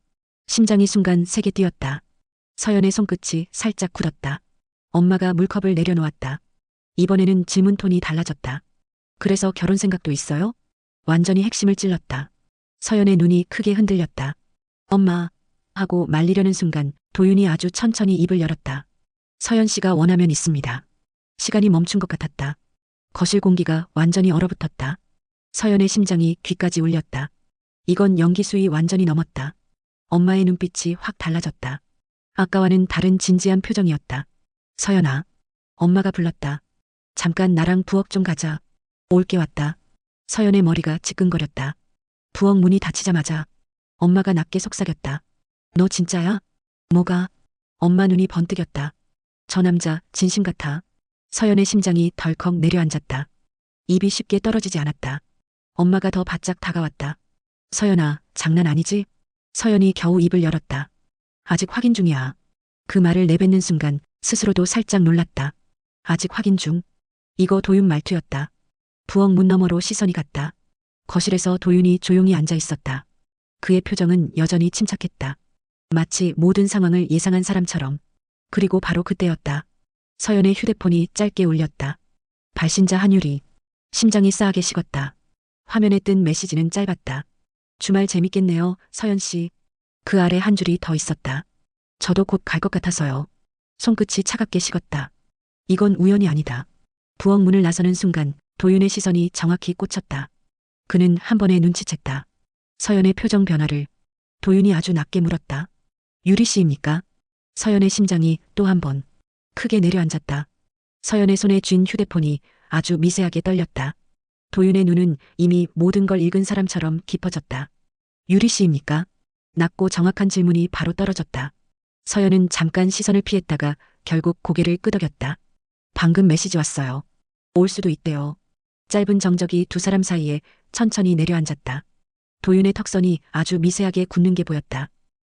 심장이 순간 세게 뛰었다. 서연의 손끝이 살짝 굳었다. 엄마가 물컵을 내려놓았다. 이번에는 질문 톤이 달라졌다. 그래서 결혼 생각도 있어요? 완전히 핵심을 찔렀다. 서연의 눈이 크게 흔들렸다. 엄마, 하고 말리려는 순간 도윤이 아주 천천히 입을 열었다. 서연 씨가 원하면 있습니다. 시간이 멈춘 것 같았다. 거실 공기가 완전히 얼어붙었다. 서연의 심장이 귀까지 울렸다. 이건 연기 수위 완전히 넘었다. 엄마의 눈빛이 확 달라졌다. 아까와는 다른 진지한 표정이었다. 서연아. 엄마가 불렀다. 잠깐 나랑 부엌 좀 가자. 올게 왔다. 서연의 머리가 지끈거렸다. 부엌 문이 닫히자마자 엄마가 낮게 속삭였다. 너 진짜야? 뭐가? 엄마 눈이 번뜩였다. 저 남자 진심 같아. 서연의 심장이 덜컥 내려앉았다. 입이 쉽게 떨어지지 않았다. 엄마가 더 바짝 다가왔다. 서연아, 장난 아니지? 서연이 겨우 입을 열었다. 아직 확인 중이야. 그 말을 내뱉는 순간 스스로도 살짝 놀랐다. 아직 확인 중. 이거 도윤 말투였다. 부엌 문 너머로 시선이 갔다. 거실에서 도윤이 조용히 앉아 있었다. 그의 표정은 여전히 침착했다. 마치 모든 상황을 예상한 사람처럼. 그리고 바로 그때였다. 서연의 휴대폰이 짧게 울렸다. 발신자 한유리. 심장이 싸하게 식었다. 화면에 뜬 메시지는 짧았다. 주말 재밌겠네요, 서연 씨. 그 아래 한 줄이 더 있었다. 저도 곧 갈 것 같아서요. 손끝이 차갑게 식었다. 이건 우연이 아니다. 부엌 문을 나서는 순간 도윤의 시선이 정확히 꽂혔다. 그는 한 번에 눈치챘다. 서연의 표정 변화를. 도윤이 아주 낮게 물었다. 유리 씨입니까? 서연의 심장이 또 한 번 크게 내려앉았다. 서연의 손에 쥔 휴대폰이 아주 미세하게 떨렸다. 도윤의 눈은 이미 모든 걸 읽은 사람처럼 깊어졌다. 유리 씨입니까? 낮고 정확한 질문이 바로 떨어졌다. 서연은 잠깐 시선을 피했다가 결국 고개를 끄덕였다. 방금 메시지 왔어요. 올 수도 있대요. 짧은 정적이 두 사람 사이에 천천히 내려앉았다. 도윤의 턱선이 아주 미세하게 굳는 게 보였다.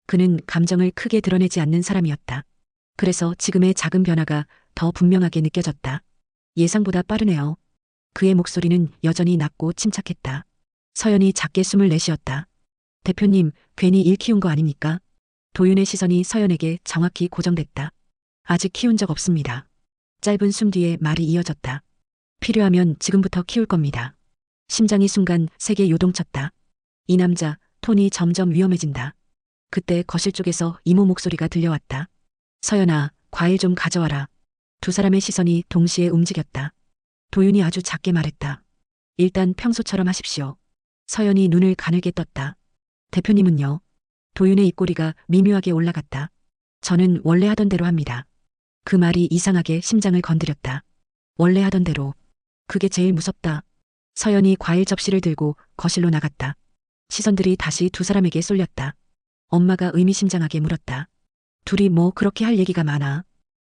그는 감정을 크게 드러내지 않는 사람이었다. 그래서 지금의 작은 변화가 더 분명하게 느껴졌다. 예상보다 빠르네요. 그의 목소리는 여전히 낮고 침착했다. 서연이 작게 숨을 내쉬었다. 대표님, 괜히 일 키운 거 아닙니까? 도윤의 시선이 서연에게 정확히 고정됐다. 아직 키운 적 없습니다. 짧은 숨 뒤에 말이 이어졌다. 필요하면 지금부터 키울 겁니다. 심장이 순간 세게 요동쳤다. 이 남자, 톤이 점점 위험해진다. 그때 거실 쪽에서 이모 목소리가 들려왔다. 서연아, 과일 좀 가져와라. 두 사람의 시선이 동시에 움직였다. 도윤이 아주 작게 말했다. 일단 평소처럼 하십시오. 서연이 눈을 가늘게 떴다. 대표님은요? 도윤의 입꼬리가 미묘하게 올라갔다. 저는 원래 하던 대로 합니다. 그 말이 이상하게 심장을 건드렸다. 원래 하던 대로. 그게 제일 무섭다. 서연이 과일 접시를 들고 거실로 나갔다. 시선들이 다시 두 사람에게 쏠렸다. 엄마가 의미심장하게 물었다. 둘이 뭐 그렇게 할 얘기가 많아.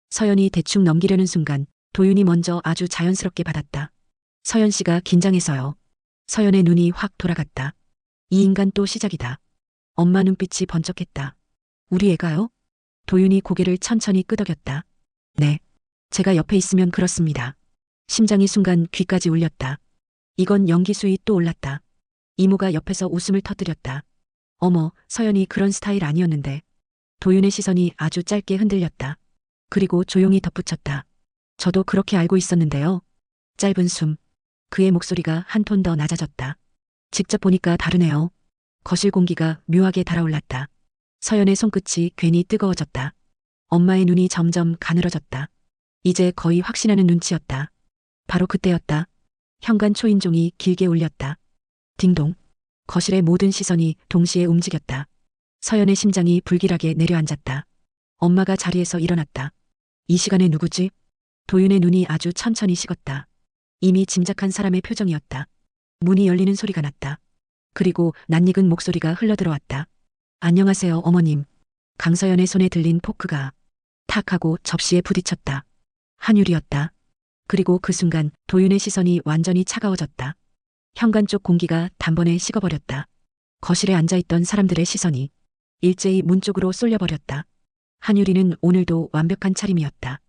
서연이 대충 넘기려는 순간 도윤이 먼저 아주 자연스럽게 받았다. 서연 씨가 긴장해서요. 서연의 눈이 확 돌아갔다. 이 인간 또 시작이다. 엄마 눈빛이 번쩍했다. 우리 애가요? 도윤이 고개를 천천히 끄덕였다. 네. 제가 옆에 있으면 그렇습니다. 심장이 순간 귀까지 울렸다. 이건 연기 수위 또 올랐다. 이모가 옆에서 웃음을 터뜨렸다. 어머, 서연이 그런 스타일 아니었는데. 도윤의 시선이 아주 짧게 흔들렸다. 그리고 조용히 덧붙였다. 저도 그렇게 알고 있었는데요. 짧은 숨. 그의 목소리가 한 톤 더 낮아졌다. 직접 보니까 다르네요. 거실 공기가 묘하게 달아올랐다. 서연의 손끝이 괜히 뜨거워졌다. 엄마의 눈이 점점 가늘어졌다. 이제 거의 확신하는 눈치였다. 바로 그때였다. 현관 초인종이 길게 울렸다. 딩동. 거실의 모든 시선이 동시에 움직였다. 서연의 심장이 불길하게 내려앉았다. 엄마가 자리에서 일어났다. 이 시간에 누구지? 도윤의 눈이 아주 천천히 식었다. 이미 짐작한 사람의 표정이었다. 문이 열리는 소리가 났다. 그리고 낯익은 목소리가 흘러들어왔다. 안녕하세요, 어머님. 강서연의 손에 들린 포크가 탁 하고 접시에 부딪혔다. 한율이었다. 그리고 그 순간 도윤의 시선이 완전히 차가워졌다. 현관 쪽 공기가 단번에 식어버렸다. 거실에 앉아있던 사람들의 시선이 일제히 문 쪽으로 쏠려버렸다. 한유리는 오늘도 완벽한 차림이었다.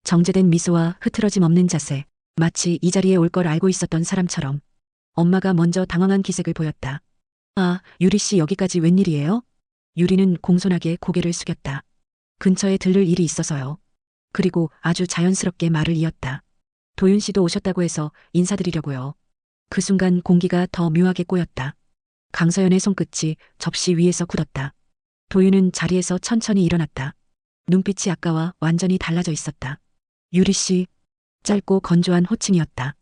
정제된 미소와 흐트러짐 없는 자세, 마치 이 자리에 올 걸 알고 있었던 사람처럼. 엄마가 먼저 당황한 기색을 보였다. 아, 유리 씨 여기까지 웬일이에요? 유리는 공손하게 고개를 숙였다. 근처에 들를 일이 있어서요. 그리고 아주 자연스럽게 말을 이었다. 도윤 씨도 오셨다고 해서 인사드리려고요. 그 순간 공기가 더 묘하게 꼬였다. 강서연의 손끝이 접시 위에서 굳었다. 도윤은 자리에서 천천히 일어났다. 눈빛이 아까와 완전히 달라져 있었다. 유리 씨, 짧고 건조한 호칭이었다.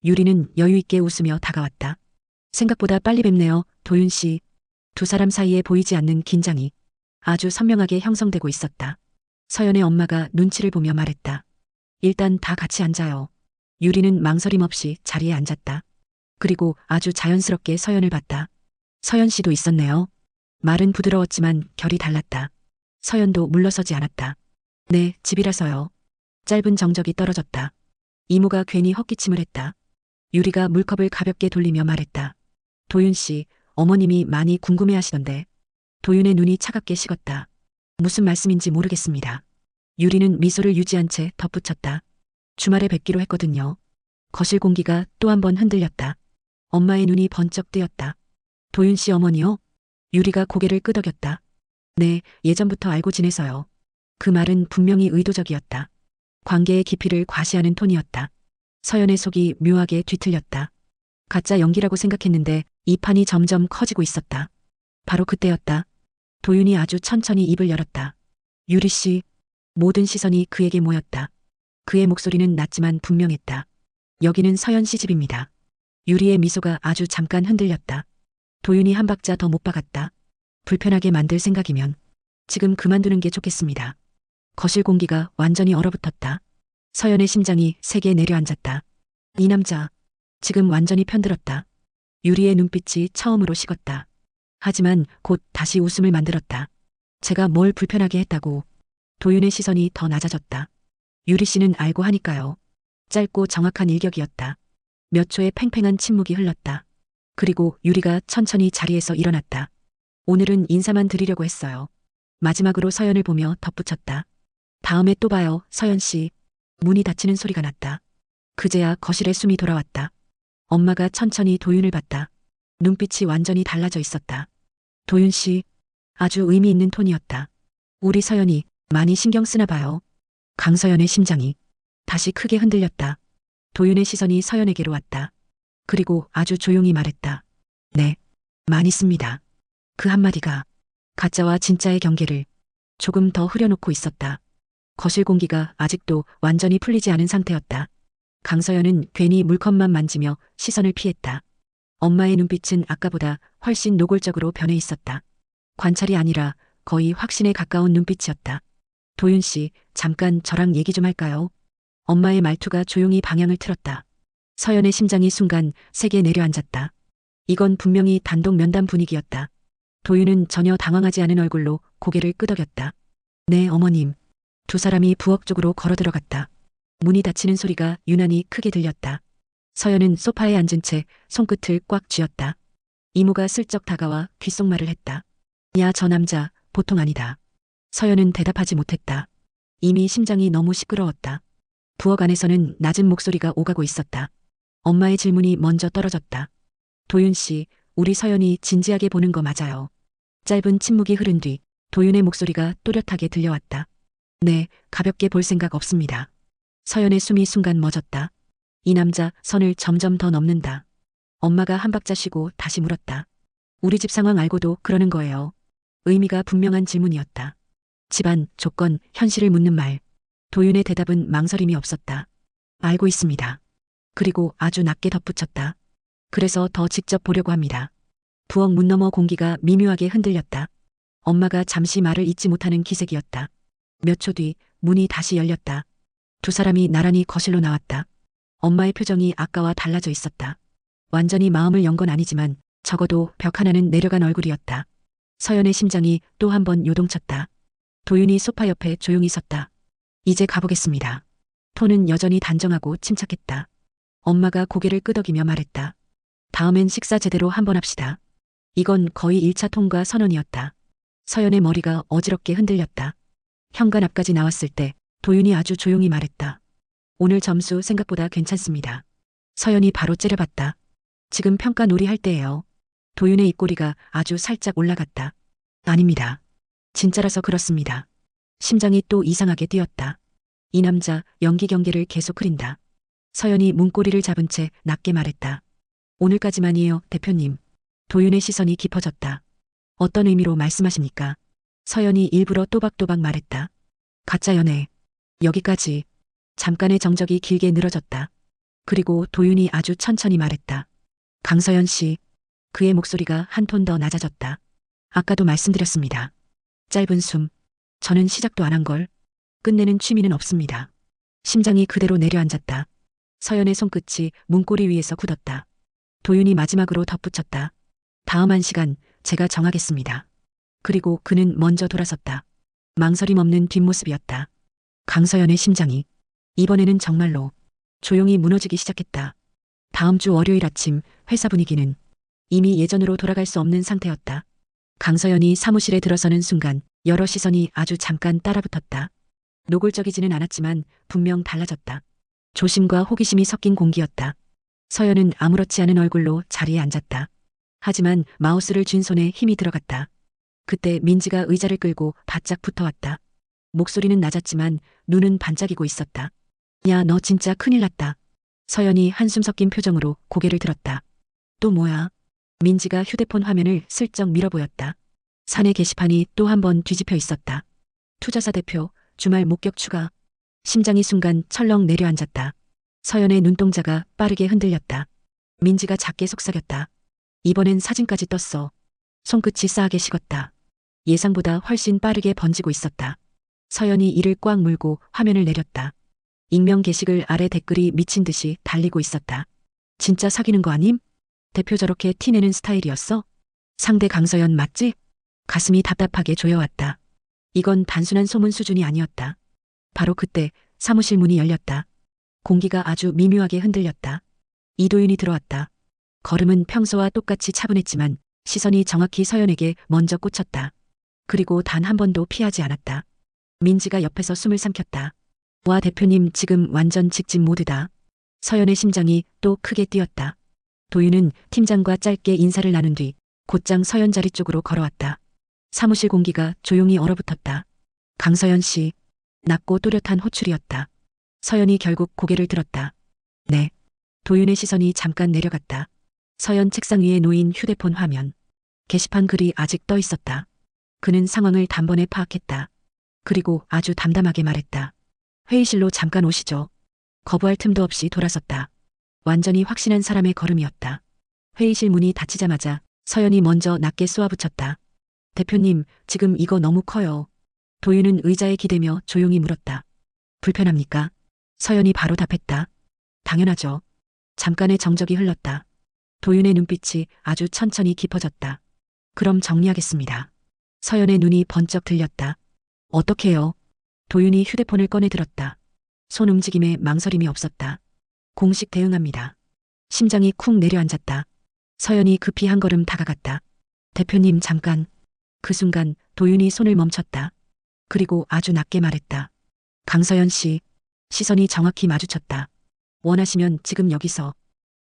유리는 여유 있게 웃으며 다가왔다. 생각보다 빨리 뵙네요, 도윤 씨. 두 사람 사이에 보이지 않는 긴장이 아주 선명하게 형성되고 있었다. 서연의 엄마가 눈치를 보며 말했다. 일단 다 같이 앉아요. 유리는 망설임 없이 자리에 앉았다. 그리고 아주 자연스럽게 서연을 봤다. 서연 씨도 있었네요. 말은 부드러웠지만 결이 달랐다. 서연도 물러서지 않았다. 네, 집이라서요. 짧은 정적이 떨어졌다. 이모가 괜히 헛기침을 했다. 유리가 물컵을 가볍게 돌리며 말했다. 도윤 씨, 어머님이 많이 궁금해 하시던데. 도윤의 눈이 차갑게 식었다. 무슨 말씀인지 모르겠습니다. 유리는 미소를 유지한 채 덧붙였다. 주말에 뵙기로 했거든요. 거실 공기가 또 한 번 흔들렸다. 엄마의 눈이 번쩍 뜨였다. 도윤 씨 어머니요? 유리가 고개를 끄덕였다. 네, 예전부터 알고 지내서요. 그 말은 분명히 의도적이었다. 관계의 깊이를 과시하는 톤이었다. 서연의 속이 묘하게 뒤틀렸다. 가짜 연기라고 생각했는데 이 판이 점점 커지고 있었다. 바로 그때였다. 도윤이 아주 천천히 입을 열었다. 유리 씨. 모든 시선이 그에게 모였다. 그의 목소리는 낮지만 분명했다. 여기는 서연 씨 집입니다. 유리의 미소가 아주 잠깐 흔들렸다. 도윤이 한 박자 더 못 박았다. 불편하게 만들 생각이면 지금 그만두는 게 좋겠습니다. 거실 공기가 완전히 얼어붙었다. 서연의 심장이 세게 내려앉았다. 이 남자, 지금 완전히 편들었다. 유리의 눈빛이 처음으로 식었다. 하지만 곧 다시 웃음을 만들었다. 제가 뭘 불편하게 했다고. 도윤의 시선이 더 낮아졌다. 유리 씨는 알고 하니까요. 짧고 정확한 일격이었다. 몇 초의 팽팽한 침묵이 흘렀다. 그리고 유리가 천천히 자리에서 일어났다. 오늘은 인사만 드리려고 했어요. 마지막으로 서연을 보며 덧붙였다. 다음에 또 봐요, 서연 씨. 문이 닫히는 소리가 났다. 그제야 거실에 숨이 돌아왔다. 엄마가 천천히 도윤을 봤다. 눈빛이 완전히 달라져 있었다. 도윤 씨, 아주 의미 있는 톤이었다. 우리 서연이 많이 신경 쓰나 봐요. 강서연의 심장이 다시 크게 흔들렸다. 도윤의 시선이 서연에게로 왔다. 그리고 아주 조용히 말했다. 네, 많이 씁니다. 그 한마디가 가짜와 진짜의 경계를 조금 더 흐려놓고 있었다. 거실 공기가 아직도 완전히 풀리지 않은 상태였다. 강서연은 괜히 물컵만 만지며 시선을 피했다. 엄마의 눈빛은 아까보다 훨씬 노골적으로 변해 있었다. 관찰이 아니라 거의 확신에 가까운 눈빛이었다. 도윤 씨, 잠깐 저랑 얘기 좀 할까요? 엄마의 말투가 조용히 방향을 틀었다. 서연의 심장이 순간 세게 내려앉았다. 이건 분명히 단독 면담 분위기였다. 도윤은 전혀 당황하지 않은 얼굴로 고개를 끄덕였다. 네, 어머님. 두 사람이 부엌 쪽으로 걸어 들어갔다. 문이 닫히는 소리가 유난히 크게 들렸다. 서연은 소파에 앉은 채 손끝을 꽉 쥐었다. 이모가 슬쩍 다가와 귓속말을 했다. 야, 저 남자 보통 아니다. 서연은 대답하지 못했다. 이미 심장이 너무 시끄러웠다. 부엌 안에서는 낮은 목소리가 오가고 있었다. 엄마의 질문이 먼저 떨어졌다. 도윤 씨, 우리 서연이 진지하게 보는 거 맞아요? 짧은 침묵이 흐른 뒤 도윤의 목소리가 또렷하게 들려왔다. 네, 가볍게 볼 생각 없습니다. 서연의 숨이 순간 멎었다. 이 남자 선을 점점 더 넘는다. 엄마가 한 박자 쉬고 다시 물었다. 우리 집 상황 알고도 그러는 거예요. 의미가 분명한 질문이었다. 집안, 조건, 현실을 묻는 말. 도윤의 대답은 망설임이 없었다. 알고 있습니다. 그리고 아주 낮게 덧붙였다. 그래서 더 직접 보려고 합니다. 부엌 문 너머 공기가 미묘하게 흔들렸다. 엄마가 잠시 말을 잇지 못하는 기색이었다. 몇 초 뒤 문이 다시 열렸다. 두 사람이 나란히 거실로 나왔다. 엄마의 표정이 아까와 달라져 있었다. 완전히 마음을 연 건 아니지만 적어도 벽 하나는 내려간 얼굴이었다. 서연의 심장이 또 한 번 요동쳤다. 도윤이 소파 옆에 조용히 섰다. 이제 가보겠습니다. 톤은 여전히 단정하고 침착했다. 엄마가 고개를 끄덕이며 말했다. 다음엔 식사 제대로 한번 합시다. 이건 거의 1차 통과 선언이었다. 서연의 머리가 어지럽게 흔들렸다. 현관 앞까지 나왔을 때 도윤이 아주 조용히 말했다. 오늘 점수 생각보다 괜찮습니다. 서연이 바로 째려봤다. 지금 평가 놀이할 때예요. 도윤의 입꼬리가 아주 살짝 올라갔다. 아닙니다. 진짜라서 그렇습니다. 심장이 또 이상하게 뛰었다. 이 남자 연기 경계를 계속 흐린다. 서연이 문고리를 잡은 채 낮게 말했다. 오늘까지만이에요, 대표님. 도윤의 시선이 깊어졌다. 어떤 의미로 말씀하십니까? 서연이 일부러 또박또박 말했다. 가짜 연애. 여기까지. 잠깐의 정적이 길게 늘어졌다. 그리고 도윤이 아주 천천히 말했다. 강서연 씨. 그의 목소리가 한 톤 더 낮아졌다. 아까도 말씀드렸습니다. 짧은 숨. 저는 시작도 안 한 걸. 끝내는 취미는 없습니다. 심장이 그대로 내려앉았다. 서연의 손끝이 문고리 위에서 굳었다. 도윤이 마지막으로 덧붙였다. 다음 1시간 제가 정하겠습니다. 그리고 그는 먼저 돌아섰다. 망설임 없는 뒷모습이었다. 강서연의 심장이 이번에는 정말로 조용히 무너지기 시작했다. 다음 주 월요일 아침 회사 분위기는 이미 예전으로 돌아갈 수 없는 상태였다. 강서연이 사무실에 들어서는 순간 여러 시선이 아주 잠깐 따라붙었다. 노골적이지는 않았지만 분명 달라졌다. 조심과 호기심이 섞인 공기였다. 서연은 아무렇지 않은 얼굴로 자리에 앉았다. 하지만 마우스를 쥔 손에 힘이 들어갔다. 그때 민지가 의자를 끌고 바짝 붙어왔다. 목소리는 낮았지만 눈은 반짝이고 있었다. 야, 너 진짜 큰일 났다. 서연이 한숨 섞인 표정으로 고개를 들었다. 또 뭐야? 민지가 휴대폰 화면을 슬쩍 밀어보였다. 사내 게시판이 또 한 번 뒤집혀 있었다. 투자사 대표, 주말 목격 추가. 심장이 순간 철렁 내려앉았다. 서연의 눈동자가 빠르게 흔들렸다. 민지가 작게 속삭였다. 이번엔 사진까지 떴어. 손끝이 싸하게 식었다. 예상보다 훨씬 빠르게 번지고 있었다. 서연이 이를 꽉 물고 화면을 내렸다. 익명 게시글 아래 댓글이 미친 듯이 달리고 있었다. 진짜 사귀는 거 아님? 대표 저렇게 티내는 스타일이었어? 상대 강서연 맞지? 가슴이 답답하게 조여왔다. 이건 단순한 소문 수준이 아니었다. 바로 그때 사무실 문이 열렸다. 공기가 아주 미묘하게 흔들렸다. 이도윤이 들어왔다. 걸음은 평소와 똑같이 차분했지만 시선이 정확히 서연에게 먼저 꽂혔다. 그리고 단 한 번도 피하지 않았다. 민지가 옆에서 숨을 삼켰다. 와, 대표님 지금 완전 직진 모드다. 서연의 심장이 또 크게 뛰었다. 도윤은 팀장과 짧게 인사를 나눈 뒤 곧장 서연 자리 쪽으로 걸어왔다. 사무실 공기가 조용히 얼어붙었다. 강서연 씨. 낮고 또렷한 호출이었다. 서연이 결국 고개를 들었다. 네. 도윤의 시선이 잠깐 내려갔다. 서연 책상 위에 놓인 휴대폰 화면. 게시판 글이 아직 떠 있었다. 그는 상황을 단번에 파악했다. 그리고 아주 담담하게 말했다. 회의실로 잠깐 오시죠. 거부할 틈도 없이 돌아섰다. 완전히 확신한 사람의 걸음이었다. 회의실 문이 닫히자마자 서연이 먼저 낮게 쏘아붙였다. 대표님, 지금 이거 너무 커요. 도윤은 의자에 기대며 조용히 물었다. 불편합니까? 서연이 바로 답했다. 당연하죠. 잠깐의 정적이 흘렀다. 도윤의 눈빛이 아주 천천히 깊어졌다. 그럼 정리하겠습니다. 서연의 눈이 번쩍 들렸다. 어떻게 해요? 도윤이 휴대폰을 꺼내 들었다. 손 움직임에 망설임이 없었다. 공식 대응합니다. 심장이 쿵 내려앉았다. 서연이 급히 한 걸음 다가갔다. 대표님 잠깐. 그 순간 도윤이 손을 멈췄다. 그리고 아주 낮게 말했다. 강서연 씨. 시선이 정확히 마주쳤다. 원하시면 지금 여기서.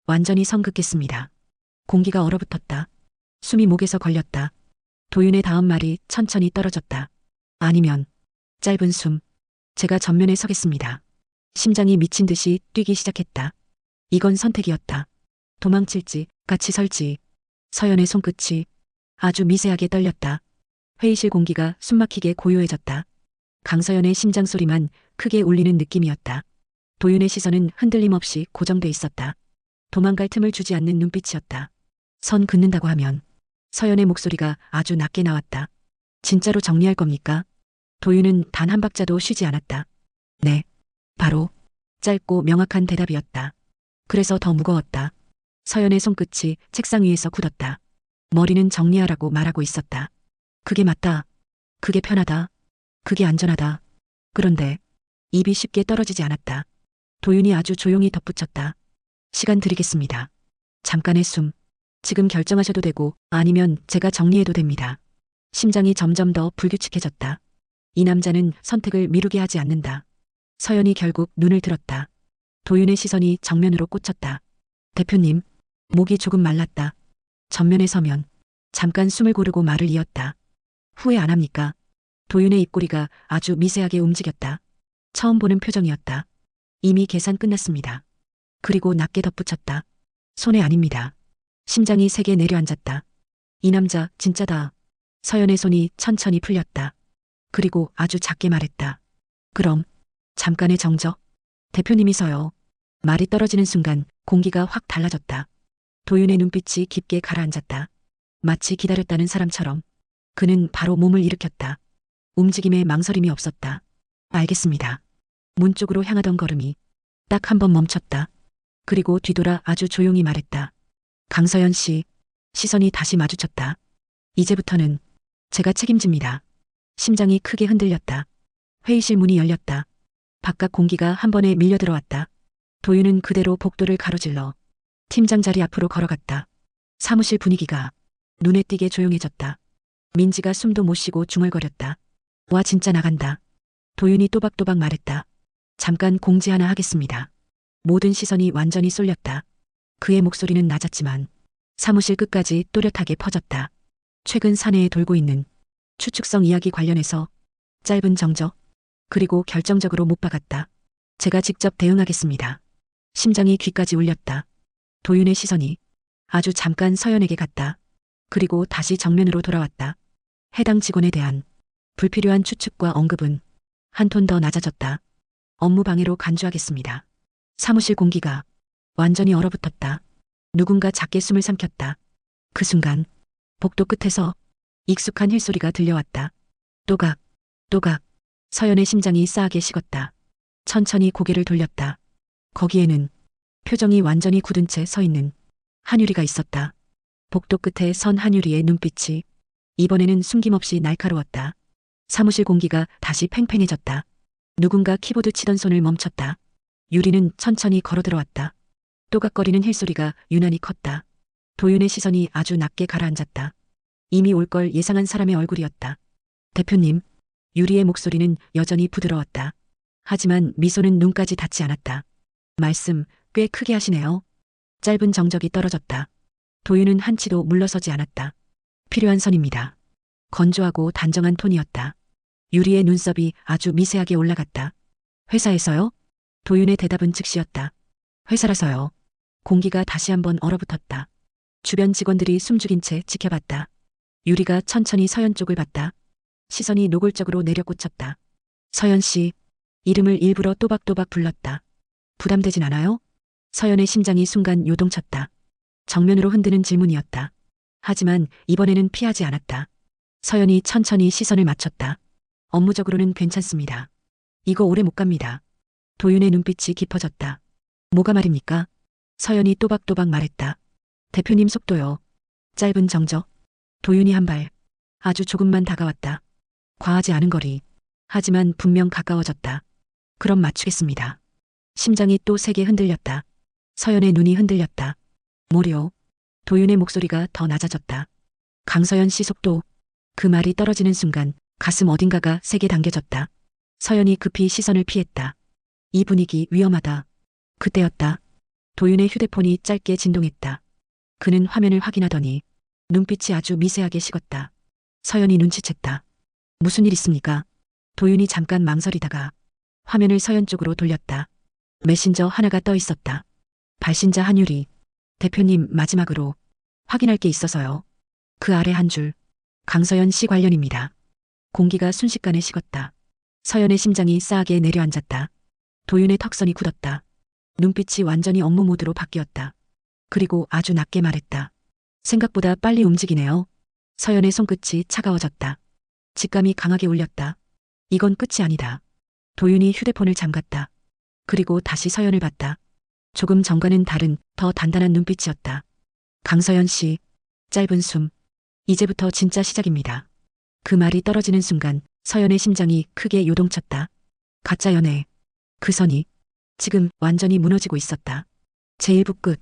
완전히 성급했습니다. 공기가 얼어붙었다. 숨이 목에서 걸렸다. 도윤의 다음 말이 천천히 떨어졌다. 아니면 짧은 숨. 제가 전면에 서겠습니다. 심장이 미친 듯이 뛰기 시작했다. 이건 선택이었다. 도망칠지 같이 설지. 서연의 손끝이 아주 미세하게 떨렸다. 회의실 공기가 숨막히게 고요해졌다. 강서연의 심장 소리만 크게 울리는 느낌이었다. 도윤의 시선은 흔들림 없이 고정돼 있었다. 도망갈 틈을 주지 않는 눈빛이었다. 선 긋는다고 하면. 서연의 목소리가 아주 낮게 나왔다. 진짜로 정리할 겁니까? 도윤은 단 한 박자도 쉬지 않았다. 네. 바로. 짧고 명확한 대답이었다. 그래서 더 무거웠다. 서연의 손끝이 책상 위에서 굳었다. 머리는 정리하라고 말하고 있었다. 그게 맞다. 그게 편하다. 그게 안전하다. 그런데 입이 쉽게 떨어지지 않았다. 도윤이 아주 조용히 덧붙였다. 시간 드리겠습니다. 잠깐의 숨. 지금 결정하셔도 되고 아니면 제가 정리해도 됩니다. 심장이 점점 더 불규칙해졌다. 이 남자는 선택을 미루게 하지 않는다. 서연이 결국 눈을 들었다. 도윤의 시선이 정면으로 꽂혔다. 대표님, 목이 조금 말랐다. 전면에 서면 잠깐 숨을 고르고 말을 이었다. 후회 안 합니까? 도윤의 입꼬리가 아주 미세하게 움직였다. 처음 보는 표정이었다. 이미 계산 끝났습니다. 그리고 낮게 덧붙였다. 손해 아닙니다. 심장이 세게 내려앉았다. 이 남자 진짜다. 서연의 손이 천천히 풀렸다. 그리고 아주 작게 말했다. 그럼 잠깐의 정적. 대표님이서요. 말이 떨어지는 순간 공기가 확 달라졌다. 도윤의 눈빛이 깊게 가라앉았다. 마치 기다렸다는 사람처럼. 그는 바로 몸을 일으켰다. 움직임에 망설임이 없었다. 알겠습니다. 문 쪽으로 향하던 걸음이 딱 한 번 멈췄다. 그리고 뒤돌아 아주 조용히 말했다. 강서연 씨. 시선이 다시 마주쳤다. 이제부터는 제가 책임집니다. 심장이 크게 흔들렸다. 회의실 문이 열렸다. 바깥 공기가 한 번에 밀려 들어왔다. 도윤은 그대로 복도를 가로질러 팀장 자리 앞으로 걸어갔다. 사무실 분위기가 눈에 띄게 조용해졌다. 민지가 숨도 못 쉬고 중얼거렸다. 와 진짜 나간다. 도윤이 또박또박 말했다. 잠깐 공지 하나 하겠습니다. 모든 시선이 완전히 쏠렸다. 그의 목소리는 낮았지만 사무실 끝까지 또렷하게 퍼졌다. 최근 사내에 돌고 있는 추측성 이야기 관련해서 짧은 정적, 그리고 결정적으로 못 박았다. 제가 직접 대응하겠습니다. 심장이 귀까지 울렸다. 도윤의 시선이 아주 잠깐 서연에게 갔다. 그리고 다시 정면으로 돌아왔다. 해당 직원에 대한 불필요한 추측과 언급은 한 톤 더 낮아졌다. 업무 방해로 간주하겠습니다. 사무실 공기가 완전히 얼어붙었다. 누군가 작게 숨을 삼켰다. 그 순간 복도 끝에서 익숙한 힐소리가 들려왔다. 또각, 또각. 서연의 심장이 싸하게 식었다. 천천히 고개를 돌렸다. 거기에는 표정이 완전히 굳은 채 서 있는 한유리가 있었다. 복도 끝에 선 한유리의 눈빛이 이번에는 숨김없이 날카로웠다. 사무실 공기가 다시 팽팽해졌다. 누군가 키보드 치던 손을 멈췄다. 유리는 천천히 걸어 들어왔다. 또각거리는 힐소리가 유난히 컸다. 도윤의 시선이 아주 낮게 가라앉았다. 이미 올 걸 예상한 사람의 얼굴이었다. 대표님. 유리의 목소리는 여전히 부드러웠다. 하지만 미소는 눈까지 닿지 않았다. 말씀 꽤 크게 하시네요. 짧은 정적이 떨어졌다. 도윤은 한치도 물러서지 않았다. 필요한 선입니다. 건조하고 단정한 톤이었다. 유리의 눈썹이 아주 미세하게 올라갔다. 회사에서요? 도윤의 대답은 즉시였다. 회사라서요. 공기가 다시 한번 얼어붙었다. 주변 직원들이 숨죽인 채 지켜봤다. 유리가 천천히 서연 쪽을 봤다. 시선이 노골적으로 내려꽂혔다. 서연 씨, 이름을 일부러 또박또박 불렀다. 부담되진 않아요? 서연의 심장이 순간 요동쳤다. 정면으로 흔드는 질문이었다. 하지만 이번에는 피하지 않았다. 서연이 천천히 시선을 맞췄다. 업무적으로는 괜찮습니다. 이거 오래 못 갑니다. 도윤의 눈빛이 깊어졌다. 뭐가 말입니까? 서연이 또박또박 말했다. 대표님 속도요. 짧은 정적. 도윤이 한 발. 아주 조금만 다가왔다. 과하지 않은 거리. 하지만 분명 가까워졌다. 그럼 맞추겠습니다. 심장이 또 세게 흔들렸다. 서연의 눈이 흔들렸다. 뭐려? 도윤의 목소리가 더 낮아졌다. 강서연 씨 속도. 그 말이 떨어지는 순간 가슴 어딘가가 세게 당겨졌다. 서연이 급히 시선을 피했다. 이 분위기 위험하다. 그때였다. 도윤의 휴대폰이 짧게 진동했다. 그는 화면을 확인하더니 눈빛이 아주 미세하게 식었다. 서연이 눈치챘다. 무슨 일 있습니까? 도윤이 잠깐 망설이다가 화면을 서연 쪽으로 돌렸다. 메신저 하나가 떠 있었다. 발신자 한유리. 대표님 마지막으로 확인할 게 있어서요. 그 아래 한 줄. 강서연 씨 관련입니다. 공기가 순식간에 식었다. 서연의 심장이 싸하게 내려앉았다. 도윤의 턱선이 굳었다. 눈빛이 완전히 업무 모드로 바뀌었다. 그리고 아주 낮게 말했다. 생각보다 빨리 움직이네요. 서연의 손끝이 차가워졌다. 직감이 강하게 울렸다. 이건 끝이 아니다. 도윤이 휴대폰을 잠갔다. 그리고 다시 서연을 봤다. 조금 전과는 다른 더 단단한 눈빛이었다. 강서연 씨. 짧은 숨. 이제부터 진짜 시작입니다. 그 말이 떨어지는 순간 서연의 심장이 크게 요동쳤다. 가짜 연애. 그 선이 지금 완전히 무너지고 있었다. 제1부 끝.